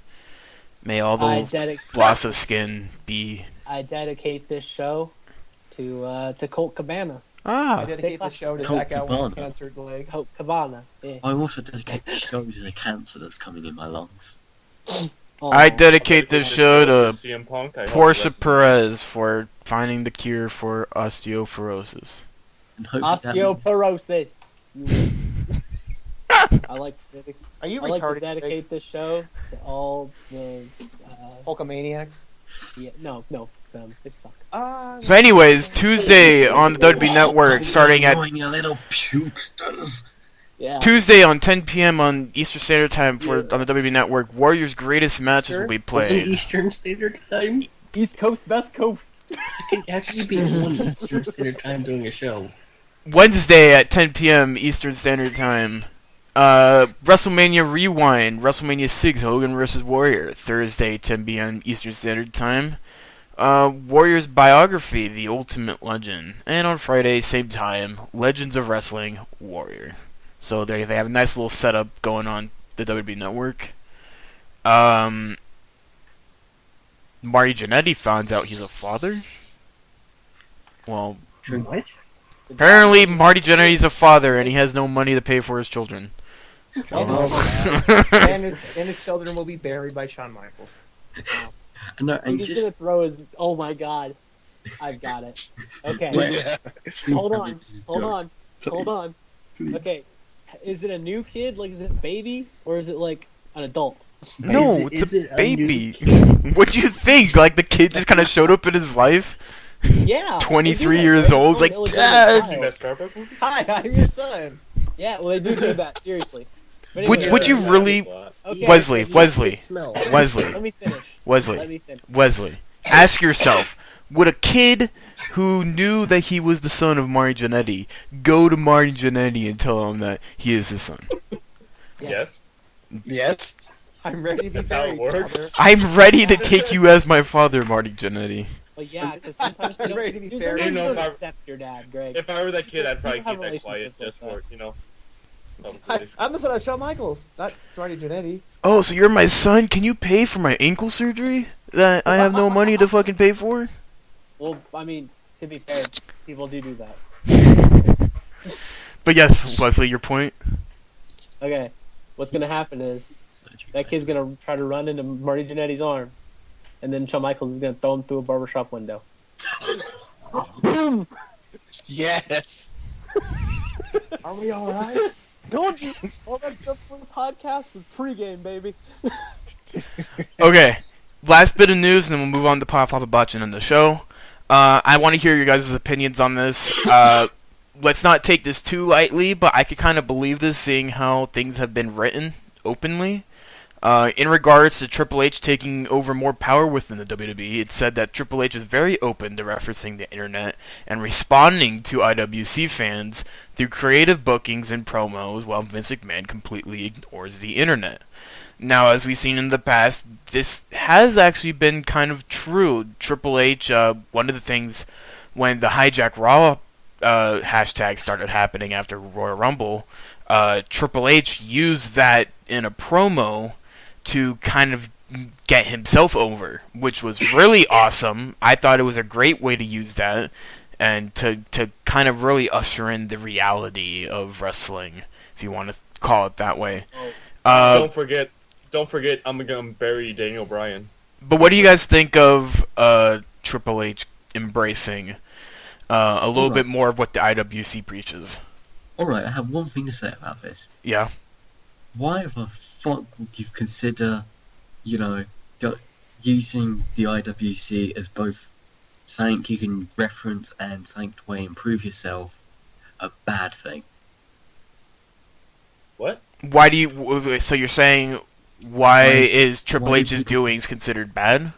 May all the loss of skin be...
I dedicate this show to Colt Cabana.
I dedicate the show to
Colt
Zach Allen's
Cabana.
cancered leg.
Colt Cabana. Yeah.
I also dedicate the show to the cancer that's coming in my lungs.
Oh,
I dedicate this show to
CM Punk. I hope
Portia
that's-
Perez for finding the cure for osteoporosis.
And hopefully that means-
Osteoporosis. I like to
Are you
I like to
retarded?
dedicate this show to all the.
Hulkamaniacs?
Yeah, no, they suck.
But anyways, Tuesday on the WWE Network, starting at
Annoying you little pukesters.
Yeah.
Tuesday on 10 p.m. on Eastern Standard Time on the WWE Network, Warriors' greatest matches will be
On
played.
Eastern Standard Time?
East Coast, Best Coast.
How can you be on Eastern Standard Time doing a show?
Wednesday at 10 p.m. Eastern Standard Time, WrestleMania Rewind, WrestleMania 6, Hogan vs. Warrior. Thursday, 10 p.m. Eastern Standard Time, Warrior's Biography, The Ultimate Legend. And on Friday, same time, Legends of Wrestling, Warrior. So they have a nice little setup going on the WWE Network. Marty Jannetty finds out he's a father. Well,
What?
apparently Marty Jannetty's a father and he has no money to pay for his children.
And his children will be buried by Shawn Michaels.
No, and
He's
just
gonna throw his. Oh my god. I've got it. Okay.
Yeah.
Hold on. Okay. Is it a new kid? Like, is it a baby? Or is it like an adult?
No,
Is
it's
it
a
a
baby. What'd you think? Like the kid just kind of showed up in his life?
Yeah.
23
they do that,
years
right?
old,
Oh,
like,
illegitimate
Dad!
child.
That Star Trek movie?
Hi, I'm your son.
Yeah, well, they do that, seriously. But
Would
anyway,
you really,
okay,
Wesley,
so-
Wesley,
Let
Wesley,
me finish. Let
Wesley,
me finish.
Wesley, ask yourself, would a kid who knew that he was the son of Marty Jannetty go to Marty Jannetty and tell him that he is his son?
Yes.
Yes.
I'm ready to be
That's how it
buried,
works.
father.
I'm ready to take you as my father, Marty Jannetty.
Well, yeah, because sometimes they
I'm
don't,
ready to be
dude,
buried.
sometimes
You know,
they don't
if I-
accept your dad, Greg.
If I were that kid, I'd probably
We don't
keep
have
that quiet
relationships
just
like
for,
that.
you know.
I'm the son of Shawn Michaels, not Marty Jannetty.
Oh, so you're my son? Can you pay for my ankle surgery that I have no money to fucking pay for?
Well, I mean, to be fair, people do that.
But yes, Wesley, your point?
Okay, what's gonna happen is that kid's gonna try to run into Marty Jannetty's arm, and then Shawn Michaels is gonna throw him through a barbershop window. Boom!
Yes.
Are we alright?
Don't you? All that stuff for the podcast was pregame, baby.
Okay, last bit of news, and then we'll move on to Pop Flop Botch and end the show. I want to hear your guys' opinions on this. Let's not take this too lightly, but I could kind of believe this, seeing how things have been written openly. In regards to Triple H taking over more power within the WWE, it said that Triple H is very open to referencing the internet and responding to IWC fans through creative bookings and promos, while Vince McMahon completely ignores the internet. Now, as we've seen in the past, this has actually been kind of true. Triple H, one of the things when the Hijack Raw hashtag started happening after Royal Rumble, Triple H used that in a promo to kind of get himself over, which was really awesome. I thought it was a great way to use that and to kind of really usher in the reality of wrestling, if you want to call it that way.
Don't forget, I'm gonna bury Daniel Bryan.
But what do you guys think of Triple H embracing a little bit more of what the IWC preaches?
Alright, I have one thing to say about this.
Yeah.
Why the fuck would you consider, you know, using the IWC as both something you can reference and something to way improve yourself a bad thing.
What?
Why do you? So you're saying why is Triple
why do
H's
people-
doings considered bad?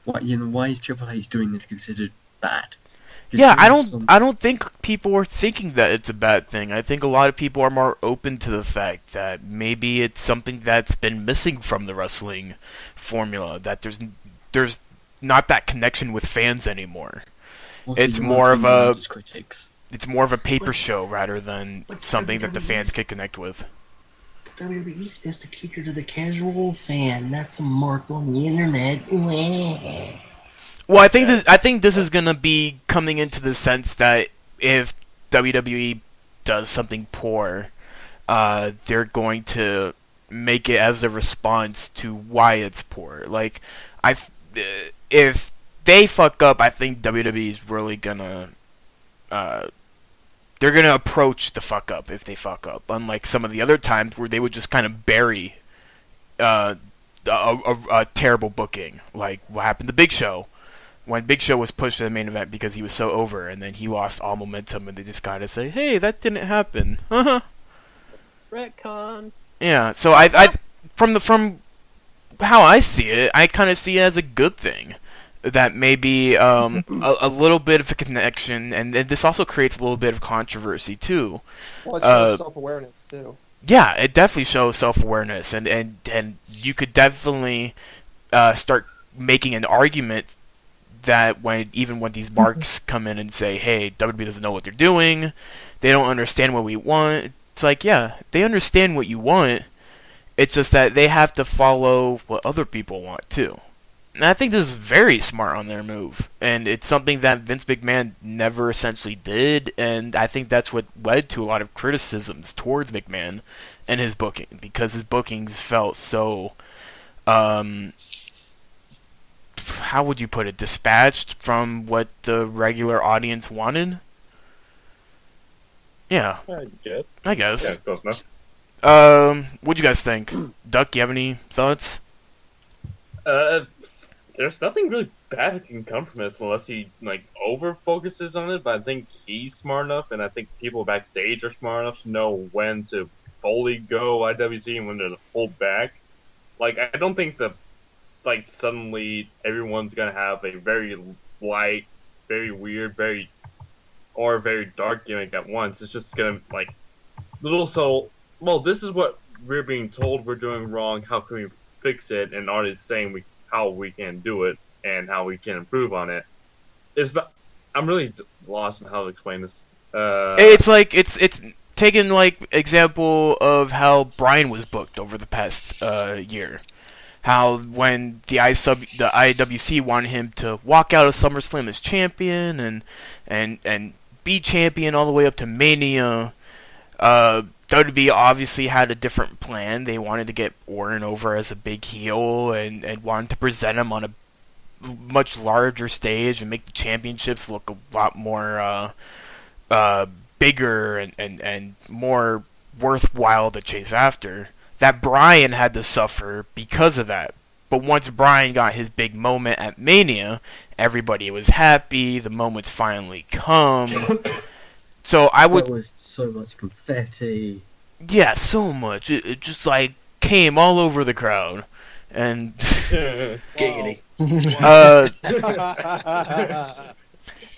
Why is Triple H doing this considered bad? 'Cause
Yeah,
there are some-
I don't think people are thinking that it's a bad thing. I think a lot of people are more open to the fact that maybe it's something that's been missing from the wrestling formula. That there's not that connection with fans anymore.
also,
it's
you
more
are
of
being
a-
allowed as critics.
It's more of a paper show rather than something that the fans can connect with.
WWE's supposed to cater to the casual fan, not some mark on the internet. Wah.
Well, I think this is gonna be coming into the sense that if WWE does something poor, they're going to make it as a response to why it's poor. Like, if they fuck up, I think WWE is really gonna, they're gonna approach the fuck up if they fuck up. Unlike some of the other times where they would just kind of bury, a terrible booking, like what happened to Big Show. When Big Show was pushed to the main event because he was so over, and then he lost all momentum, and they just kind of say, "Hey, that didn't happen."
Retcon.
Yeah. So I from how I see it, I kind of see it as a good thing that maybe a little bit of a connection, and this also creates a little bit of controversy too.
Well, it shows self-awareness too.
Yeah, it definitely shows self-awareness, and you could definitely start making an argument that when these marks come in and say, "Hey, WWE doesn't know what they're doing, they don't understand what we want," it's like, yeah, they understand what you want. It's just that they have to follow what other people want too. And I think this is very smart on their move, and it's something that Vince McMahon never essentially did, and I think that's what led to a lot of criticisms towards McMahon and his booking, because his bookings felt so, how would you put it, dispatched from what the regular audience wanted? Yeah,
I guess.
I guess.
Yeah, close enough.
What'd you guys think? Duck, you have any thoughts?
There's nothing really bad that can come from this unless he over focuses on it. But I think he's smart enough, and I think people backstage are smart enough to know when to fully go IWC and when to hold back. Like, I don't think suddenly everyone's gonna have a very light, very weird, very dark gimmick at once. It's just gonna this is what we're being told we're doing wrong. How can we fix it? And artists saying how we can do it and how we can improve on it. I'm really lost on how to explain this.
It's like it's taken example of how Bryan was booked over the past year. How when the IWC wanted him to walk out of SummerSlam as champion and be champion all the way up to Mania, WWE obviously had a different plan. They wanted to get Orton over as a big heel and wanted to present him on a much larger stage and make the championships look a lot more bigger and more worthwhile to chase after. That Bryan had to suffer because of that. But once Bryan got his big moment at Mania, everybody was happy. The moment's finally come. So I would...
There was so much confetti.
Yeah, so much. It just came all over the crowd. And...
Giggity.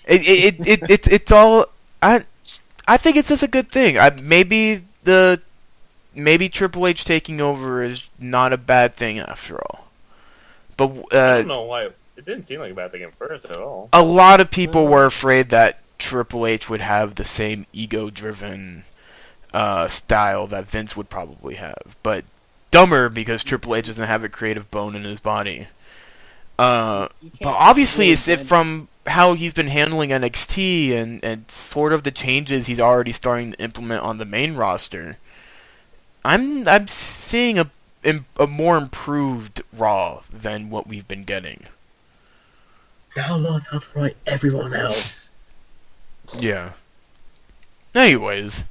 It's all... I think it's just a good thing. Maybe Triple H taking over is not a bad thing after all. But
I don't know why it didn't seem like a bad thing at first at all.
a lot of people were afraid that Triple H would have the same ego-driven style that Vince would probably have, but dumber because Triple H doesn't have a creative bone in his body. But obviously, it's from how he's been handling NXT and sort of the changes he's already starting to implement on the main roster. I'm seeing a more improved Raw than what we've been getting.
Now learn how to write everyone else.
Yeah. Anyways,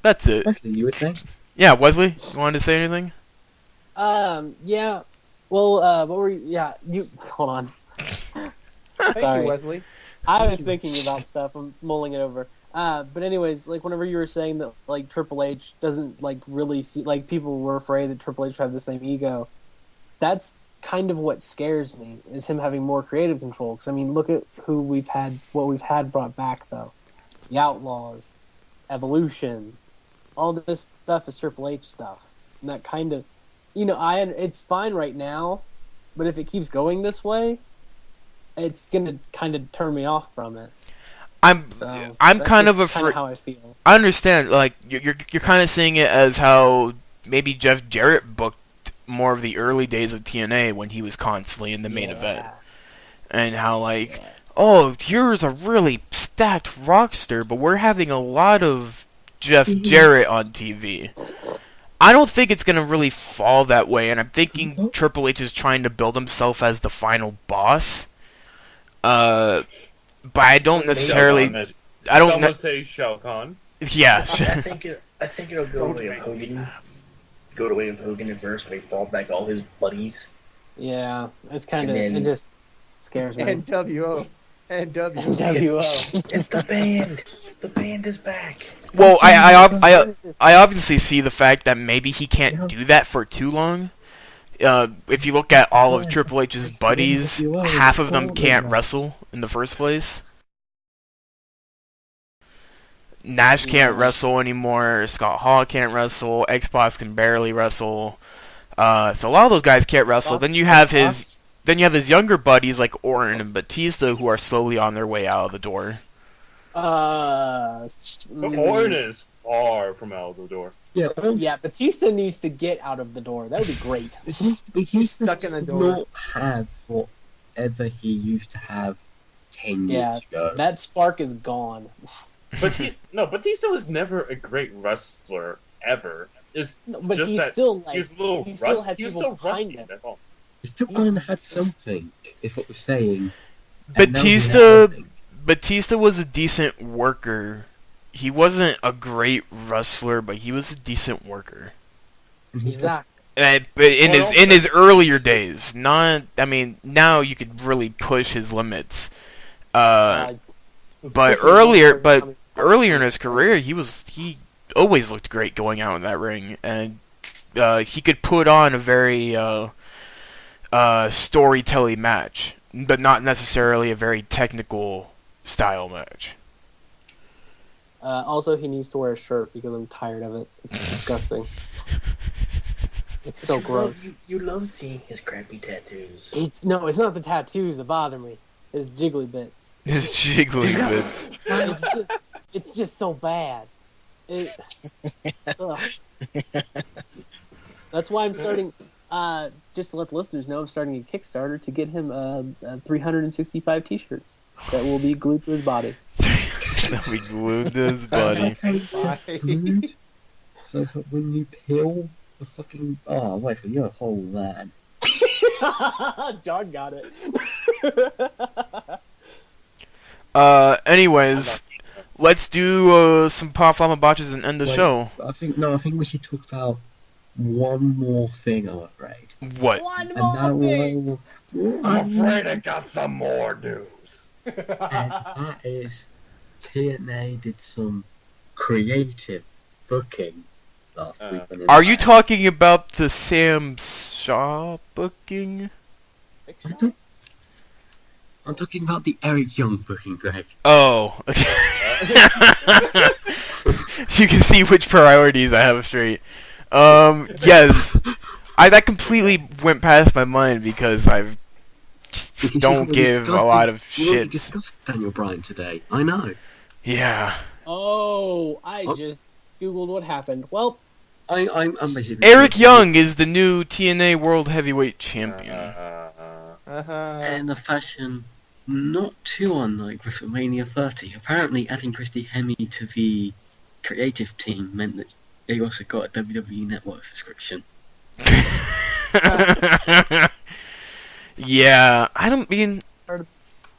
that's it.
Wesley, you were saying?
Yeah, Wesley, you wanted to say anything?
Yeah. Well, what were you? Yeah, you hold on.
Thank
Sorry.
you, Wesley.
I was thinking about stuff. I'm mulling it over. But anyways, like whenever you were saying that, like Triple H doesn't like really see, like people were afraid that Triple H would have the same ego. That's kind of what scares me is him having more creative control. Because I mean, look at what we've had brought back though, the Outlaws, Evolution, all this stuff is Triple H stuff, and that kind of, it's fine right now, but if it keeps going this way, it's gonna kind of turn me off from it.
I'm kind of
afraid.
afraid.
How I feel.
I understand. Like you're kind of seeing it as how maybe Jeff Jarrett booked more of the early days of TNA when he was constantly in the main event, and how oh, here's a really stacked roster, but we're having a lot of Jeff Jarrett on TV. I don't think it's gonna really fall that way, and I'm thinking Triple H is trying to build himself as the final boss. But I don't necessarily.
Someone say Shao Kahn.
Yeah.
I think it'll go away with Hogan. Go away with Hogan at first when he brought back all his buddies.
Yeah, it's kind of
And then-
it just scares me.
NWO.
NWO.
It's the band. The band is back.
Well, I obviously see the fact that maybe he can't do that for too long. If you look at all of Triple H's buddies, half of them can't wrestle in the first place. Nash can't wrestle anymore. Scott Hall can't wrestle. X-Box can barely wrestle. So a lot of those guys can't wrestle. Then you have his younger buddies like Orton and Batista who are slowly on their way out of the door.
Orton is far from out of the door.
Yeah, Batista needs to get out of the door. That would be great.
He's
stuck in the door.
Not have whatever he used to have 10 years ago.
That spark is gone.
But Batista was never a great wrestler ever.
But
just
he's
that
still
he still had people behind him. That's all.
He still kind of had something, is what we're saying.
Batista was a decent worker. He wasn't a great wrestler, but he was a decent worker.
Exactly.
But in his earlier days, now you could really push his limits. But earlier in his career, he always looked great going out in that ring, and he could put on a very storytelling match, but not necessarily a very technical style match.
Also, he needs to wear a shirt because I'm tired of it. It's disgusting. It's so gross.
You love seeing his crappy tattoos.
It's not the tattoos that bother me. It's jiggly bits.
His jiggly bits.
It's just so bad. That's why I'm starting. Just to let the listeners know, I'm starting a Kickstarter to get him 365 T-shirts that will be glued to his body.
That we glued to his body.
So that when you peel the fucking... Oh, wait, so you're a whole man.
John got it.
Anyways, let's do some Pop Llama Botches and end the show.
I think we should talk about one more thing, I'm afraid.
What?
One more thing!
I'm afraid I got some more news.
And that is... TNA did some creative booking last week.
Are you talking about the Sam Shaw booking?
I'm talking about the Eric Young booking, Greg.
Oh. You can see which priorities I have straight. Yes. That completely went past my mind because I don't give a lot of shit.
We discussed Daniel Bryan today. I know.
Yeah.
Oh, I just googled what happened. Well,
I'm basically...
Eric Young is the new TNA World Heavyweight Champion.
In a fashion not too unlike WrestleMania 30. Apparently, adding Christy Hemme to the creative team meant that they also got a WWE Network subscription.
Yeah, I don't mean...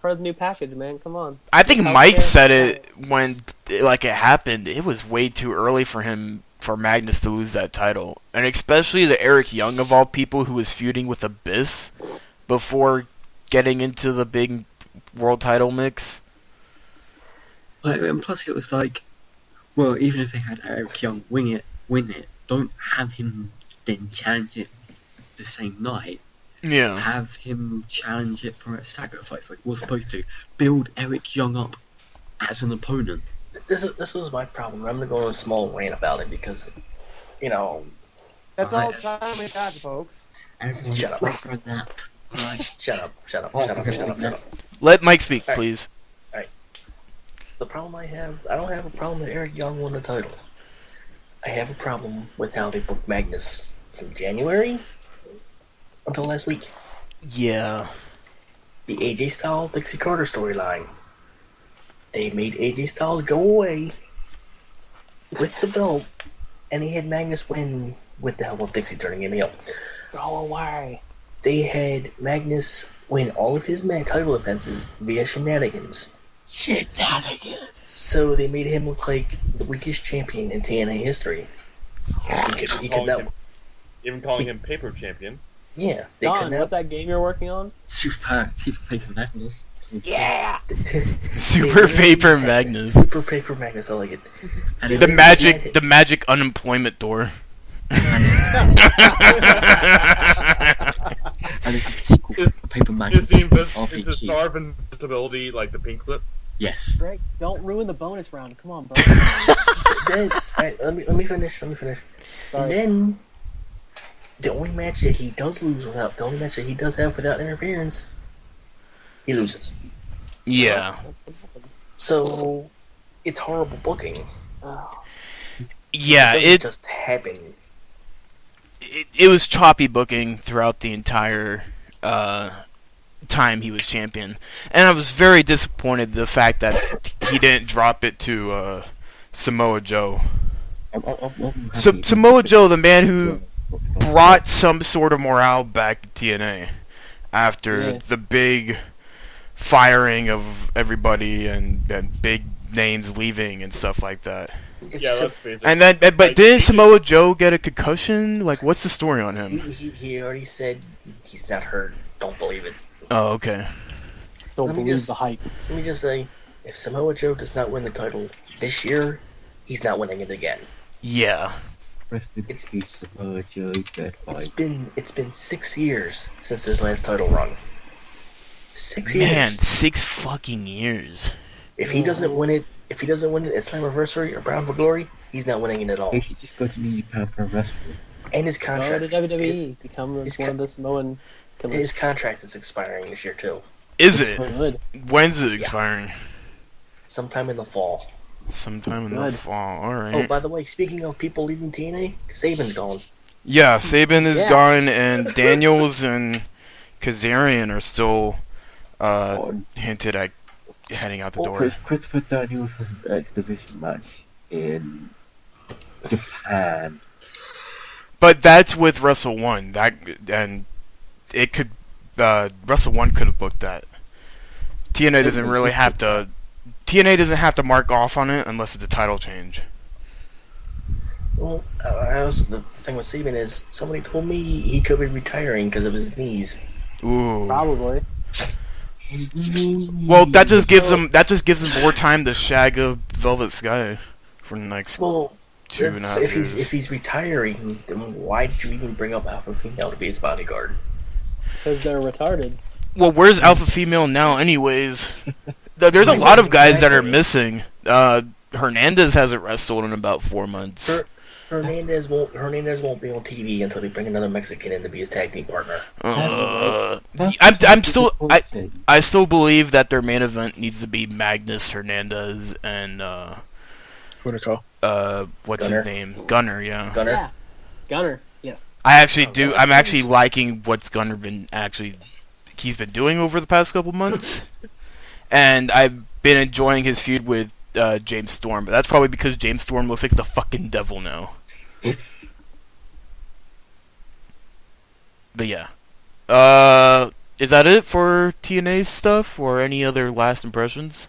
For the new package, man, come on.
I think Mike said it when it happened. It was way too early for him for Magnus to lose that title, and especially the Eric Young of all people who was feuding with Abyss before getting into the big world title mix.
And plus, it was like, well, even if they had Eric Young win it, don't have him then challenge it the same night.
Yeah.
Have him challenge it for a sacrifice, like we're supposed to. Build Eric Young up as an opponent.
This was my problem. I'm gonna go on a small rant about it because, you know,
That's all time we got, folks.
Everyone's
Shut up.
going for a nap. Right.
shut up.
Let Mike speak, please.
The problem I don't have a problem that Eric Young won the title. I have a problem with how they booked Magnus from January until last week.
Yeah.
The AJ Styles Dixie Carter storyline. They made AJ Styles go away with the belt, and he had Magnus win with the help of Dixie turning him heel. Go away. They had Magnus win all of his title defenses via shenanigans. So they made him look like the weakest champion in TNA history. He could not.
Even calling him paper champion.
Yeah, they
Don,
could not.
what's that game you're working on?
Super Paper Magnus.
Yeah.
Super Paper Magnus.
Super Paper Magnus. I like it.
And
The magic unemployment door.
And it's a sequel to Paper
Is
Magnus
the, is the
RPG.
Star of Invisibility like the pink slip?
Yes.
Greg, don't ruin the bonus round. Come on, bro.
Then, alright, let me finish.
Sorry.
And then the only match that he does have without interference, he loses.
Yeah.
That's what happens.
So it's horrible booking.
Yeah,
It doesn't just happen.
it was choppy booking throughout the entire time he was champion, and I was very disappointed the fact that he didn't drop it to Samoa Joe. Samoa Joe, the man who brought some sort of morale back to TNA after the big firing of everybody and big names leaving and stuff like that.
Yeah, let's face it.
And then, but didn't Samoa Joe get a concussion? Like, what's the story on him?
He already said he's not hurt. Don't believe it.
Oh, okay.
Don't
Let me
believe
just-
the hype.
Let me just say, if Samoa Joe does not win the title this year, he's not winning it again.
Yeah.
Rest in peace, Samoa Joe. Dead
It's
fight.
been 6 years since his last title run. 6 years.
Man, 6 fucking years.
If he doesn't win it at Slammiversary or Bound for Glory, he's not winning it at all.
He should just go to New Japan Pro Wrestling.
And his
Go
contract,
to WWE. Become
his
one of the Samoan killers.
his contract is expiring this year too,
Is it?
Good.
When's it expiring?
sometime in the fall.
Sometime in the
Good.
fall.
Oh,
Alright.
by the way, speaking of people leaving TNA, Saban's gone.
Yeah, Sabin is
Yeah.
gone, and Daniels and Kazarian are still hinted at heading out the door.
Christopher Daniels has an X Division match in Japan.
But that's with Wrestle 1. And it could... Wrestle 1 could have booked that. TNA doesn't really have to... TNA doesn't have to mark off on it unless it's a title change.
Well, the thing with Saban is somebody told me he could be retiring because of his knees.
Ooh.
Probably.
Well, that just gives him more time to shag a Velvet Sky for the next
Well,
2.5
if
years.
if he's retiring, then why did you even bring up Alpha Female to be his bodyguard?
Because they're retarded.
Well, where's Alpha Female now, anyways? There's a lot of guys that are missing. Hernandez hasn't wrestled in about 4 months.
Hernandez won't be on TV until they bring another Mexican in to be his tag team partner.
I still believe that their main event needs to be Magnus Hernandez and
Hunico.
what's
Gunner.
his name? Gunner, yeah.
Gunner.
Yeah. Gunner. Yes.
I actually do. I'm actually liking what's Gunner he's been doing over the past couple months, and I've been enjoying his feud with James Storm. But that's probably because James Storm looks like the fucking devil now. But yeah, is that it for TNA stuff, or any other last impressions?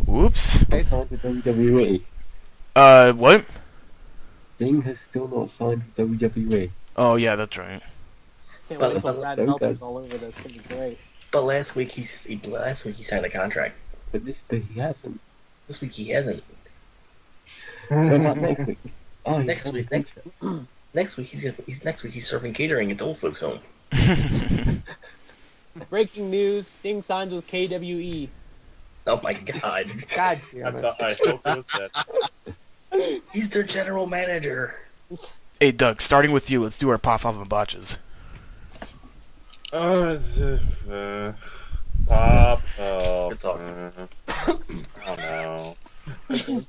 Whoops.
Outside the WWE.
What?
Sting has still not signed with WWE.
Oh yeah, that's right.
Can't
But-
wait till
but-
Brad
okay.
Meltzer's all over this. It's gonna be great.
But last week he signed a contract.
But he hasn't.
This week he hasn't.
What about next week? Oh, he's
Next
signed a
week,
contract.
Next week he's serving catering at the old folks home.
Breaking news: Sting signs with KWE.
Oh my god.
God
I
damn it.
thought I hope it was that.
He's their general manager.
Hey Doug, starting with you, let's do our pop up and botches.
Oh, pop. Oh,
Good talk.
I don't know.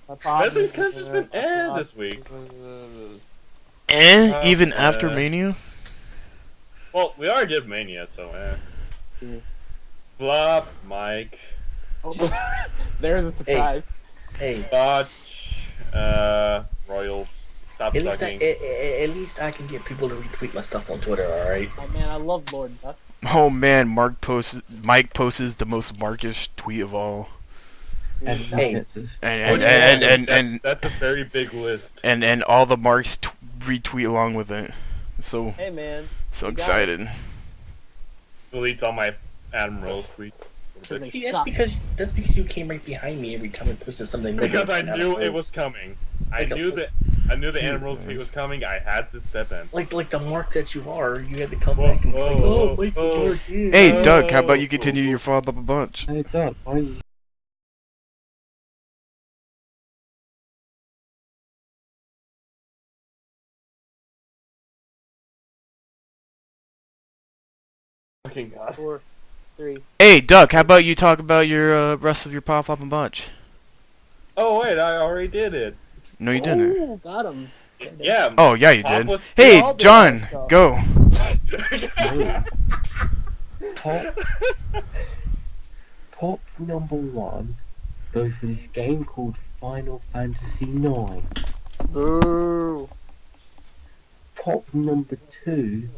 My problem
This is consistent this week.
Even after Mania?
Well, we already did Mania, so Flop, Mike.
There's a surprise.
Hey,
Botch, Royals. Stop
at
sucking.
least I can get people to retweet my stuff on Twitter, alright?
Oh man, I love Lord Duck.
Oh man, Mike posts the most Markish tweet of all.
And
Hey.
nuggets is
And
That's a very big list.
and all the Marks retweet along with it. So
Hey man,
so
you got
excited.
Deletes all my Adam Rose tweets.
because they
See,
suck.
that's because you came right behind me every time I posted something.
Because I
negative.
knew it was coming. I knew the Adam Rose tweet was coming. I had to step in.
Like the mark that you are, you had to come
Whoa,
back and be
whoa,
like,
whoa,
oh, Mike's
whoa.
a mark, yeah.
Hey Doug, how about you continue your follow up a bunch?
Hey, Doug, why are you...
Fucking god.
4, 3.
Hey Doug, how about you talk about your rest of your pop up and bunch?
Oh wait, I already did it.
No, you didn't.
Oh, got him.
Yeah.
Oh yeah, you
Pop
did.
was-
Hey
all did
John,
that stuff.
go.
Pop number 1 goes for this game called Final Fantasy IX.
Boo.
Pop number 2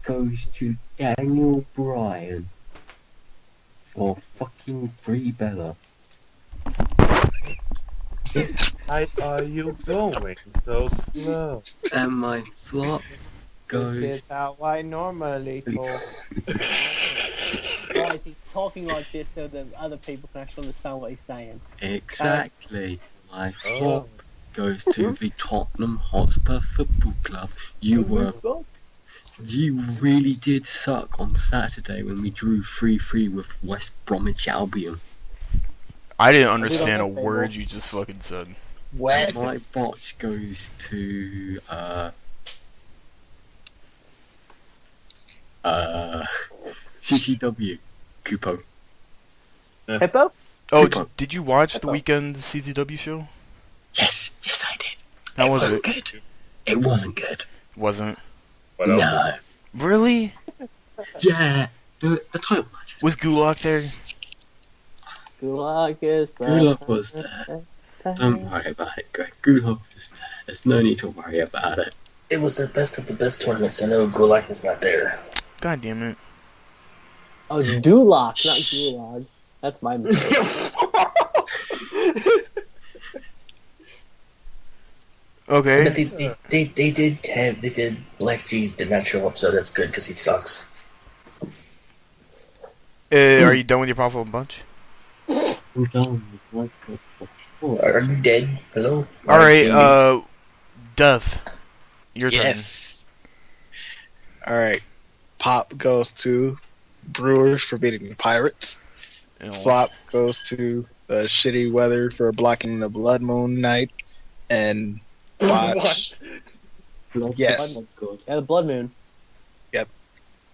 goes to Daniel Bryan for fucking Free Bella.
Why are you going so slow?
And my flop
This
goes...
is how I normally talk.
Guys, he's talking like this so that other people can actually understand what he's saying.
Exactly. My
Oh.
flop goes to the Tottenham Hotspur Football Club. You really did suck on Saturday when we drew 3-3 with West Bromwich Albion.
I didn't understand a
have
word
Fable.
you just fucking said.
What?
My botch goes to CCW Kupo.
Hippo?
Oh,
Hippo.
did you watch the
Hippo.
weekend CZW show?
Yes, I did.
How was
wasn't
it?
good. It wasn't good.
Wasn't.
What else?
No.
Really?
Yeah. The title match.
Was Gulak there?
Gulak is the...
Gulak was there. Don't worry about it, Greg. Gulak was there. There's no need to worry about it.
It was their best of the best tournaments. I know Gulak was not there.
God damn it.
Oh, Dulak, not Gulag. That's my mistake.
Okay.
But they did Black G's did not show up, so that's good because he sucks.
Are you done with your powerful bunch?
I'm done with my God.
Are you dead? Hello?
Alright, Death. Your turn.
Yes. Alright. Pop goes to Brewers for beating the Pirates. Flop goes to the shitty weather for blocking the Blood Moon night. And Watch.
Blood,
Yes.
Oh my God.
Yeah, the Blood Moon.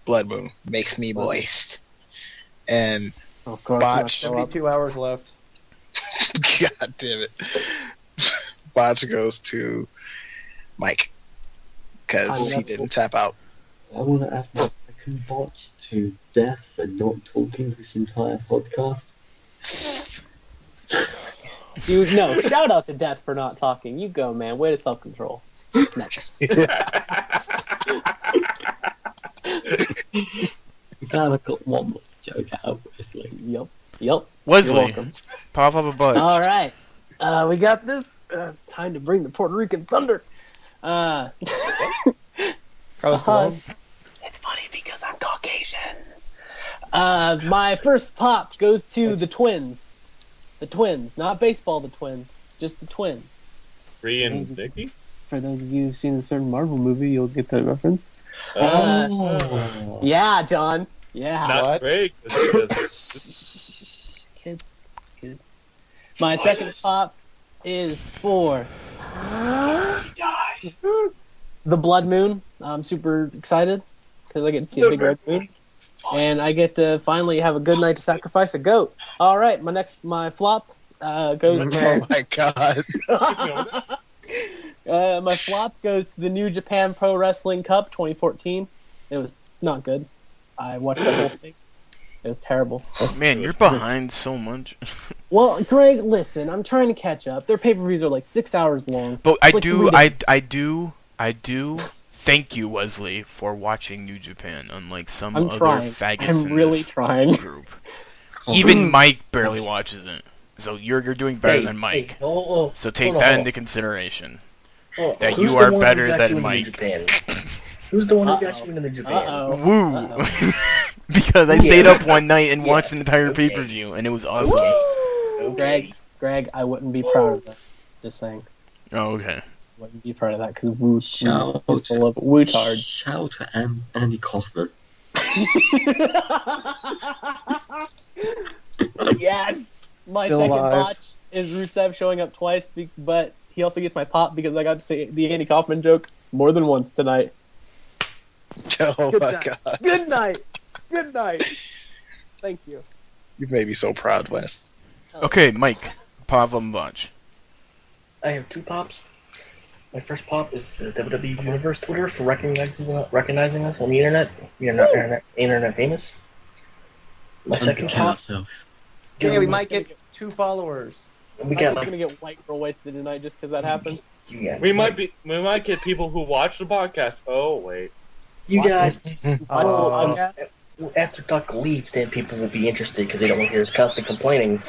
Blood Moon makes me moist. And
Oh, God.
Botch.
72 hours left.
God damn it. Botch goes to Mike. Because he didn't tap out.
I want to add my second botch to Death for not talking this entire podcast.
Dude, no, shout out to Death for not talking. You go, man. Way to self-control. Nice.
Glad I got one more joke out, Wesley.
Yep. You're
Wesley,
welcome.
pop up a bunch.
All right. We got this. time to bring the Puerto Rican Thunder.
Carlos
Uh,
Colon.
It's funny because I'm Caucasian. My first pop goes to the Twins. The Twins, not baseball. The Twins, just the Twins.
Ree and Vicky?
For those of you who've seen a certain Marvel movie, you'll get that reference.
Oh.
Yeah, John. Yeah.
Not
What?
great.
Kids. My second pop is for the Blood Moon. I'm super excited because I get to see a big red moon, and I get to finally have a good night to sacrifice a goat. All right, my flop goes to
Oh my god.
my flop goes to the New Japan Pro Wrestling Cup 2014. It was not good. I watched the whole thing. It was terrible.
Man, you're behind so much.
Well, Greg, listen, I'm trying to catch up. Their pay-per-views are like 6 hours long.
But
It's like 3 days.
I do thank you, Wesley, for watching New Japan, unlike some
I'm
other
trying.
faggots
I'm
in
really
this
trying.
group. Even Mike barely watches it. So you're doing better than Mike.
Hey, oh,
So take
hold on,
that
hold on.
into consideration.
Oh,
That
who's
you
the
are
one
better
who got
than
you into
Mike.
Japan? Who's the one who got you into Japan?
Uh-oh.
Woo!
Uh-oh.
Because I
Yeah.
stayed up one night and watched an entire
Okay.
pay-per-view, and it was awesome.
Okay.
Greg, I wouldn't be proud of that. Just saying.
Oh, okay.
Wouldn't be proud of that because Woo
Shout
is full of Woo-tards.
Shout to Andy Kaufman.
Yes! My
Still
second
alive.
botch is Rusev showing up twice, but he also gets my pop because I got to say the Andy Kaufman joke more than once tonight.
Oh
Good
my
night.
god.
Good night. Good night. Thank you.
You made me so proud, Wes.
Okay, Mike. Pavlum Botch.
I have two pops. My first pop is the WWE Universe Twitter for recognizing us on the internet. We are internet famous. My second
Kill
pop,
ourselves.
Yeah, we
goes-
might get 2 followers.
we
I'm
got
gonna
like
get white girl wasted tonight just because that happened.
We might get people who watch the podcast. Oh wait.
you got
Oh,
after Duck leaves, then people will be interested because they don't want to hear his constant complaining.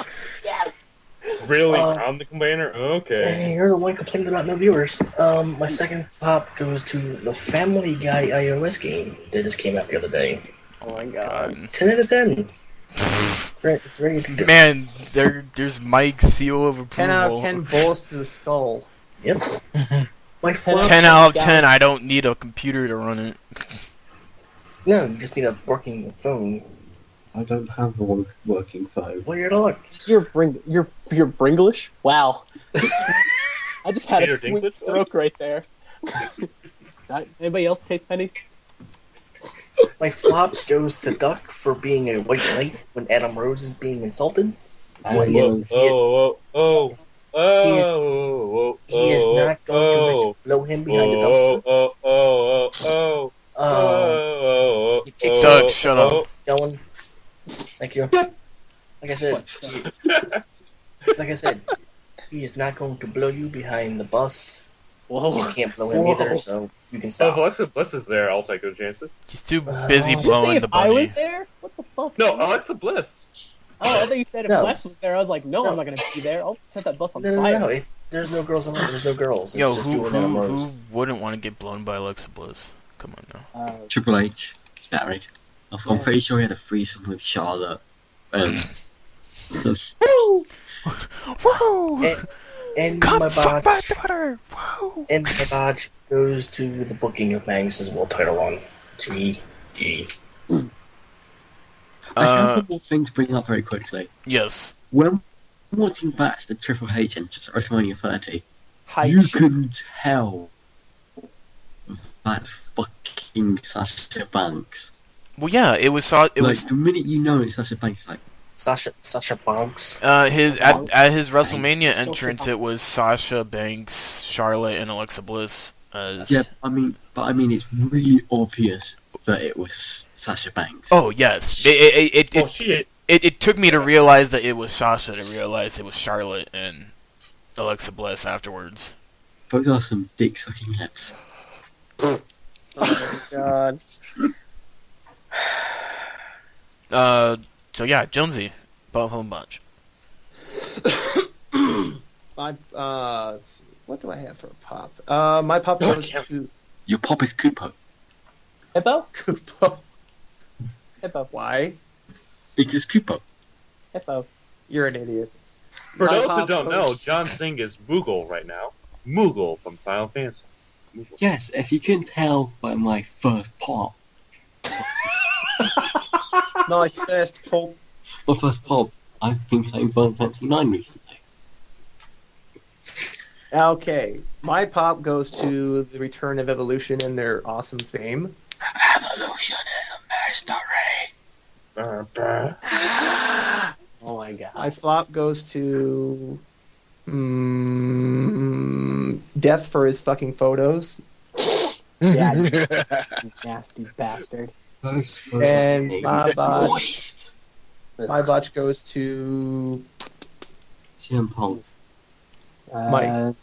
Really?
Uh,
I'm the complainer? Okay.
Hey, you're the one complaining about no viewers. My second pop goes to the Family Guy iOS game that just came out the other day.
Oh my god.
God.
10 out of 10. It's ready to go.
Man, there's Mike's seal of approval.
10 out of 10 bullets to the skull.
Yep. My flop.
10 out of 10, I don't need a computer to run it.
No, you just need a working phone.
I don't have a working phone.
Well, you're not.
You're Bringlish? Wow. I just had
Peter
a sweet
Dinklage?
stroke right there. Anybody else taste pennies?
My flop goes to Duck for being a white knight when Adam Rose is being insulted. When he is, he is not going to blow him behind the dumpster. You kicked
Doug, shut up.
Dylan. Thank you. Like I said, he is not going to blow you behind the bus.
Whoa.
You can't blow him either, so you can
Oh, if
stop.
Alexa Bliss is there, I'll take those chances.
He's too busy
Did you say
blowing
if
the
I was
bunny.
there? What the fuck?
No, Alexa Bliss.
Oh, I thought you said if
No.
Wes was there. I was like, no,
No.
I'm not gonna be there. I'll set that bus on
No,
fire.
there's no girls on it. There's no girls. It's
Yo,
just
who
you and Adam Rose.
wouldn't want to get blown by Alexa Bliss? Come on now.
Triple H married. I'm pretty sure he had a threesome with Charlotte.
Woo!
And
Come
my
fuck my
botch,
daughter! Woo!
and my botch goes to the booking of Magnus's world title run. G.
I have one more thing to bring up very quickly.
Yes.
When watching back the Triple H entrance at WrestleMania 30,
Height.
you can tell that's fucking Sasha Banks.
Well, yeah, it was. It
Like,
was
the minute you know it's Sasha Banks, like,
Sasha Banks.
his at his WrestleMania
Banks.
entrance. It was Sasha Banks, Charlotte, and Alexa Bliss. As...
yeah, I mean, it's really obvious that it was Sasha Banks.
Oh yes.
Oh shit.
It took me to realize that it was Sasha to realize it was Charlotte and Alexa Bliss afterwards.
Those are some dick sucking lips.
Oh my god.
So yeah, Jonesy, Butthole Bunch.
My What do I have for a pop? My pop
Oh,
goes to
Your pop is Koopo.
Hippo?
Koopo.
Hippo.
Why?
Because Koopo.
Hippos.
You're an idiot.
For
My
those who
pop
don't
goes-
know, John Singh is Moogle right now. Moogle from Final Fantasy. Moogle.
Yes, if you can tell by my first pop.
My first pop.
My first pop, I've been playing Final Fantasy 9 recently.
Okay, my pop goes to the return of Evolution and their awesome fame.
Evolution is a mystery.
Oh my god.
My flop goes to Death for his fucking photos.
Yeah, you nasty bastard.
And my botch,
Moist.
my botch goes to
CM Punk.
Mike.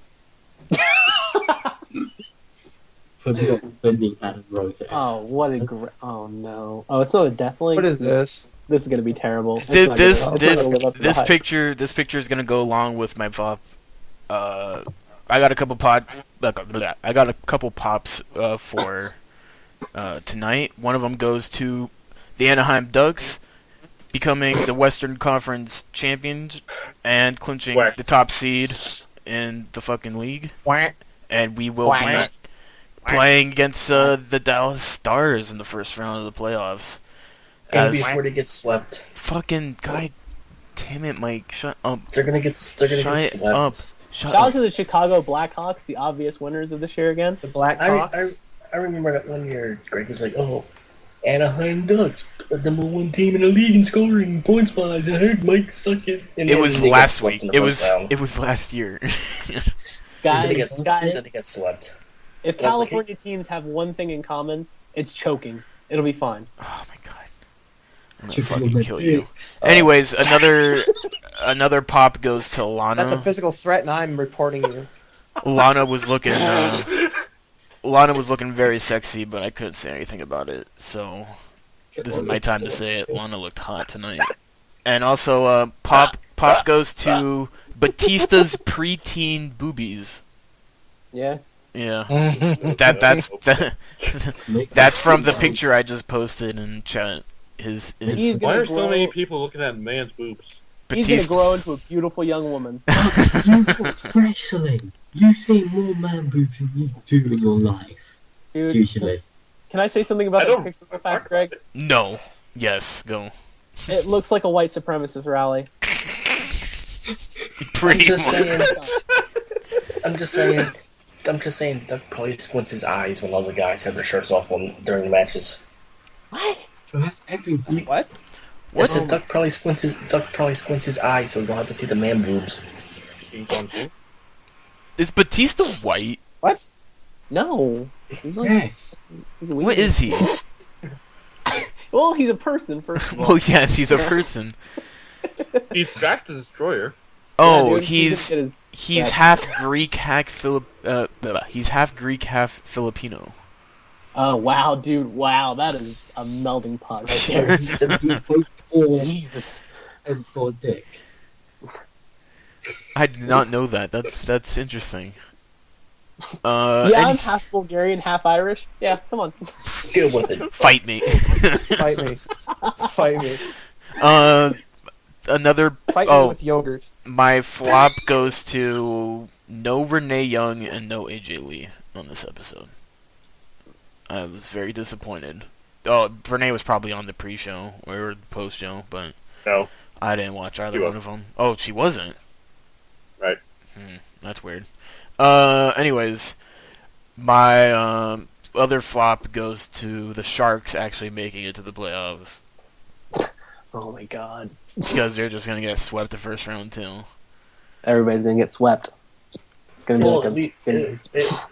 For not defending Adam Rose.
Oh, what a oh no. Oh, it's not a death link.
what is this?
This is gonna be terrible. It's
This
not
this
gonna- it's not gonna live up to the
this
hype.
picture is gonna go along with my pop. I got a couple I got a couple pops for tonight. One of them goes to the Anaheim Ducks becoming the Western Conference champions and clinching
Whack.
the top seed in the fucking league.
Quack.
And we will be
Quack.
playing against the Dallas Stars in the first round of the playoffs.
And
As
before they get swept,
fucking god damn it, Mike, shut up.
they're gonna get
Shut
swept.
up. Shut
Shout out
up.
to the Chicago Blackhawks, the obvious winners of this year again.
The Blackhawks.
I remember that one year Greg was like, "Oh, Anaheim Ducks, the number one team in the league in scoring points wise. I heard Mike suck it." And
It
then
was
they got
last
swept
week.
in the
It
first
was
round.
it was last year.
Guys,
Then they get
guys,
swept.
if
I was like,
California teams have one thing in common, it's choking. It'll be fine.
Oh my god. I'm gonna
Chicken
fucking
with
kill you.
dicks.
Anyways, another pop goes to
That's a
Lana.
physical threat, and I'm reporting you.
Lana was looking very sexy, but I couldn't say anything about it. So this is my time to say it. Lana looked hot tonight. And also, pop goes to Batista's preteen boobies.
Yeah.
Yeah,
Mhm.
that's from the picture I just posted in chat. His
He's
Why
gonna
are so
grow.
many people looking at man's boobs?
He's gonna
Batista.
grow into a beautiful young woman.
You watch wrestling. You see more man boobs than you do in your life.
Dude,
Usually.
can I say something about
I
that
don't-
picture real fast, Greg?
No. Yes, go.
It looks like a white supremacist rally.
Pretty
just
much.
saying. I'm just saying. Doug probably squints his eyes when all the guys have their shirts off during the matches.
So that's everybody.
What?
I said Doug probably squints his eyes, so we don't have to see the man boobs.
King Kong too?
Is Batista white?
What?
No. He's like,
Yes.
he's a
What
weird-
is he?
Well, he's a person, first of all.
Well, yes, he's a person.
He's Drax the Destroyer.
Oh,
Yeah, dude,
he's
gonna get
he's
yeah.
half Greek, he's half Greek, half Filipino.
Oh, wow, dude. Wow, that is a melding pot right there.
He's both poor
Jesus.
and for dick.
I did not know that. That's interesting.
Yeah, I'm half Bulgarian, half Irish. Yeah, come on.
Deal with it.
Fight me.
Fight me. Fight me.
Another.
Fight me
Oh,
with yogurt.
my flop goes to no Renee Young and no AJ Lee on this episode. I was very disappointed. Oh, Renee was probably on the pre-show or the post-show, but
No.
I didn't watch either
She
one of them. Oh, she wasn't?
Right.
That's weird. Anyways, my other flop goes to the Sharks actually making it to the playoffs.
Oh, my God.
Because they're just going to get swept the first round, too.
Everybody's going to get swept. It's going to be
Well,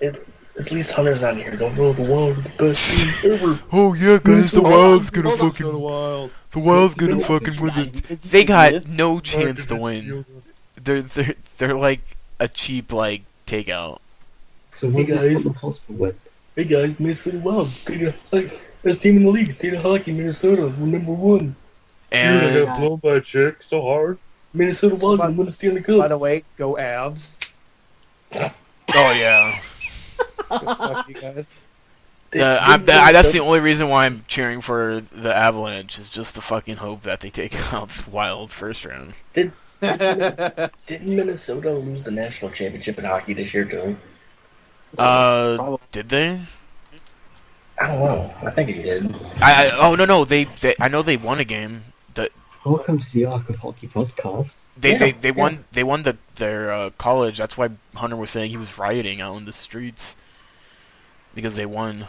like
at least Hunter's not here. Don't know the Wild are the best team ever.
Oh, yeah, guys, the Wild's going to fucking...
Wild.
The Wild's going to fucking win this... They got no chance to win. They're like a cheap, like, takeout.
So what
Hey,
does
guys.
Tottenham Hotspur win?
Hey guys, Minnesota Wild, state of hockey, best team in the league, state of hockey, Minnesota, we're number one.
I
And
got blown by a chick so hard.
Minnesota Wild will win the Stanley
By
Cup.
the way, go Avs.
Oh yeah.
Good stuff, you guys.
That's the only reason why I'm cheering for the Avalanche is just to fucking hope that they take out Wild first round.
Didn't Minnesota lose the national championship in hockey this year too?
Did they?
I don't know. I think he did.
No. They I know they won a game.
Welcome to the Arc of Hockey podcast.
They won their college. That's why Hunter was saying he was rioting out in the streets because they won.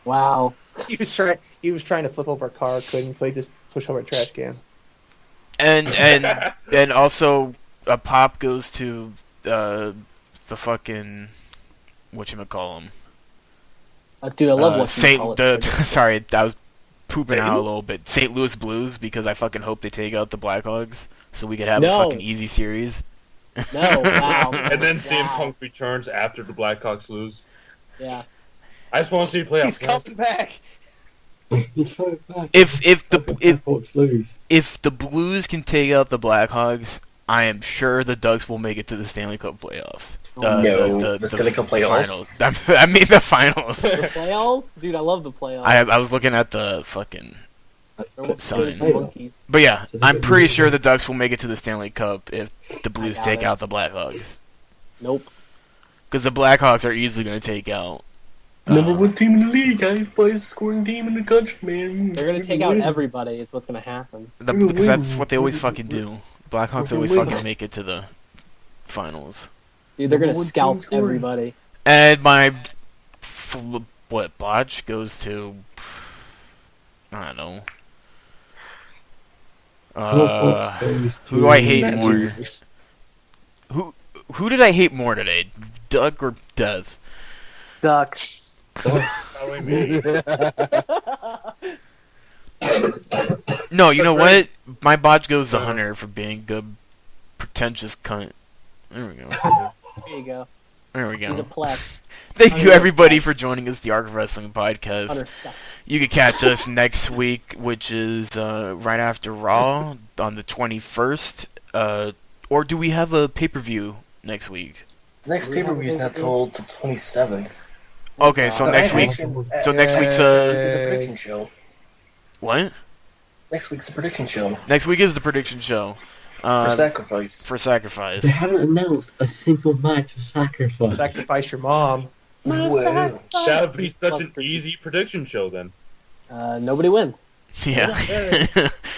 Wow.
He was trying to flip over a car, couldn't, so he just pushed over a trash can.
And also a pop goes to the fucking whatchamacallem.
Dude, I love watching
Sorry, I was pooping out a little bit. St. Louis Blues, because I fucking hope they take out the Blackhawks so we could have a fucking easy series.
No, wow.
And then CM Punk returns after the Blackhawks lose.
Yeah.
I just want to see playoffs.
He's coming back.
He's coming back.
If the Blues can take out the Blackhawks, I am sure the Ducks will make it to the Stanley Cup playoffs.
The Stanley Cup playoffs.
Finals. I mean the finals.
The playoffs? Dude, I love the playoffs.
I was looking at the fucking sign.
Monkeys.
But yeah, I'm pretty sure the Ducks will make it to the Stanley Cup if the Blues take out the Blackhawks.
Nope.
Because the Blackhawks are easily going to take out.
Number one team in the league, guys. Highest scoring team in the country, man.
They're going to take out everybody. It's what's going to happen.
Because that's what they always fucking do. Blackhawks always fucking make it to the finals.
Dude, they're going to scalp everybody.
And my botch goes to, I don't know. Who do I hate more? Who did I hate more today? Doug or Death?
Duck.
Probably me.
No, you know what? My botch goes to Hunter for being a pretentious cunt. There we go.
There you go.
There we go.
He's a pleb.
Thank you everybody for joining us, the Arc of Wrestling podcast.
Hunter sucks.
You can catch us next week, which is right after Raw on the 21st. Or do we have a pay-per-view next week?
Next pay-per-view is not till 27th.
Okay, so next week. So next week's
is a prediction show.
What?
Next week's a prediction show.
Next week is the prediction show.
For Sacrifice.
For Sacrifice.
They haven't announced a single match for Sacrifice.
Sacrifice your mom.
Well,
That would be such an easy prediction show then.
nobody wins.
Yeah.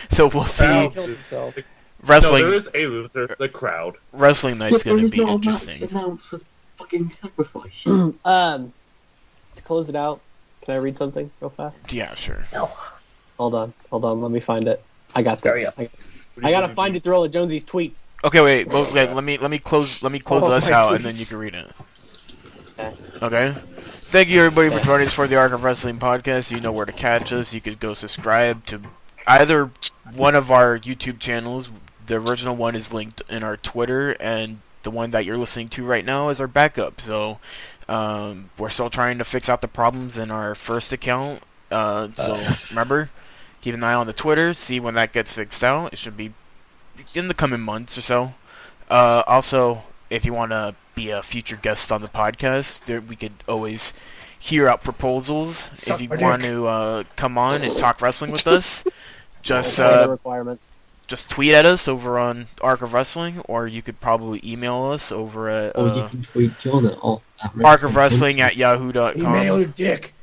So we'll see.
Crowd.
Killed himself.
Wrestling.
No, there is a loser. The crowd.
Wrestling night's
There
gonna
is
be
not a match
interesting.
announced for fucking Sacrifice.
To close it out, can I read something real fast?
Yeah, sure.
Hold on. Let me find it. I got this.
Hurry up.
I gotta find it through all of Jonesy's tweets.
Okay, wait. Let me close us
my
out,
tweets.
and then you can read it.
Okay.
Okay. Thank you everybody for joining us for the Arc of Wrestling podcast. You know where to catch us. You could go subscribe to either one of our YouTube channels. The original one is linked in our Twitter, and the one that you're listening to right now is our backup. So we're still trying to fix out the problems in our first account. So remember, keep an eye on the Twitter. See when that gets fixed out. It should be in the coming months or so. Also, if you want to be a future guest on the podcast, we could always hear out proposals. If you want to come on and talk wrestling with us, just
requirements.
just tweet at us over on Arc of Wrestling, or you could probably email us over at
Or you can tweet John at
arcofwrestling@yahoo.com.
Email your dick.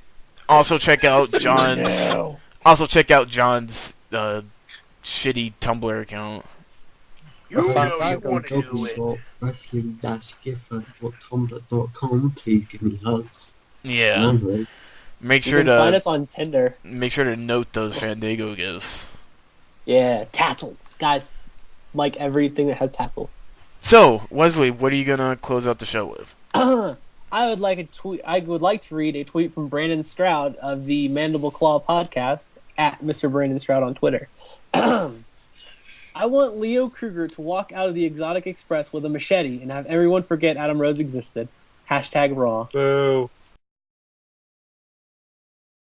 Also check out John's
No.
shitty Tumblr account.
You want to do it. Wrestling-gifford.tumblr.com. Please give me hugs.
Yeah.
Lovely.
Make
You
sure
can find
to
us on Tinder.
note those Fandango gifts.
Yeah, tassels, guys. Like everything that has tassels.
So, Wesley, what are you gonna close out the show with?
I would like to read a tweet from Brandon Stroud of the Mandible Claw podcast at Mr. Brandon Stroud on Twitter. I want Leo Kruger to walk out of the Exotic Express with a machete and have everyone forget Adam Rose existed. #Raw.
Boo.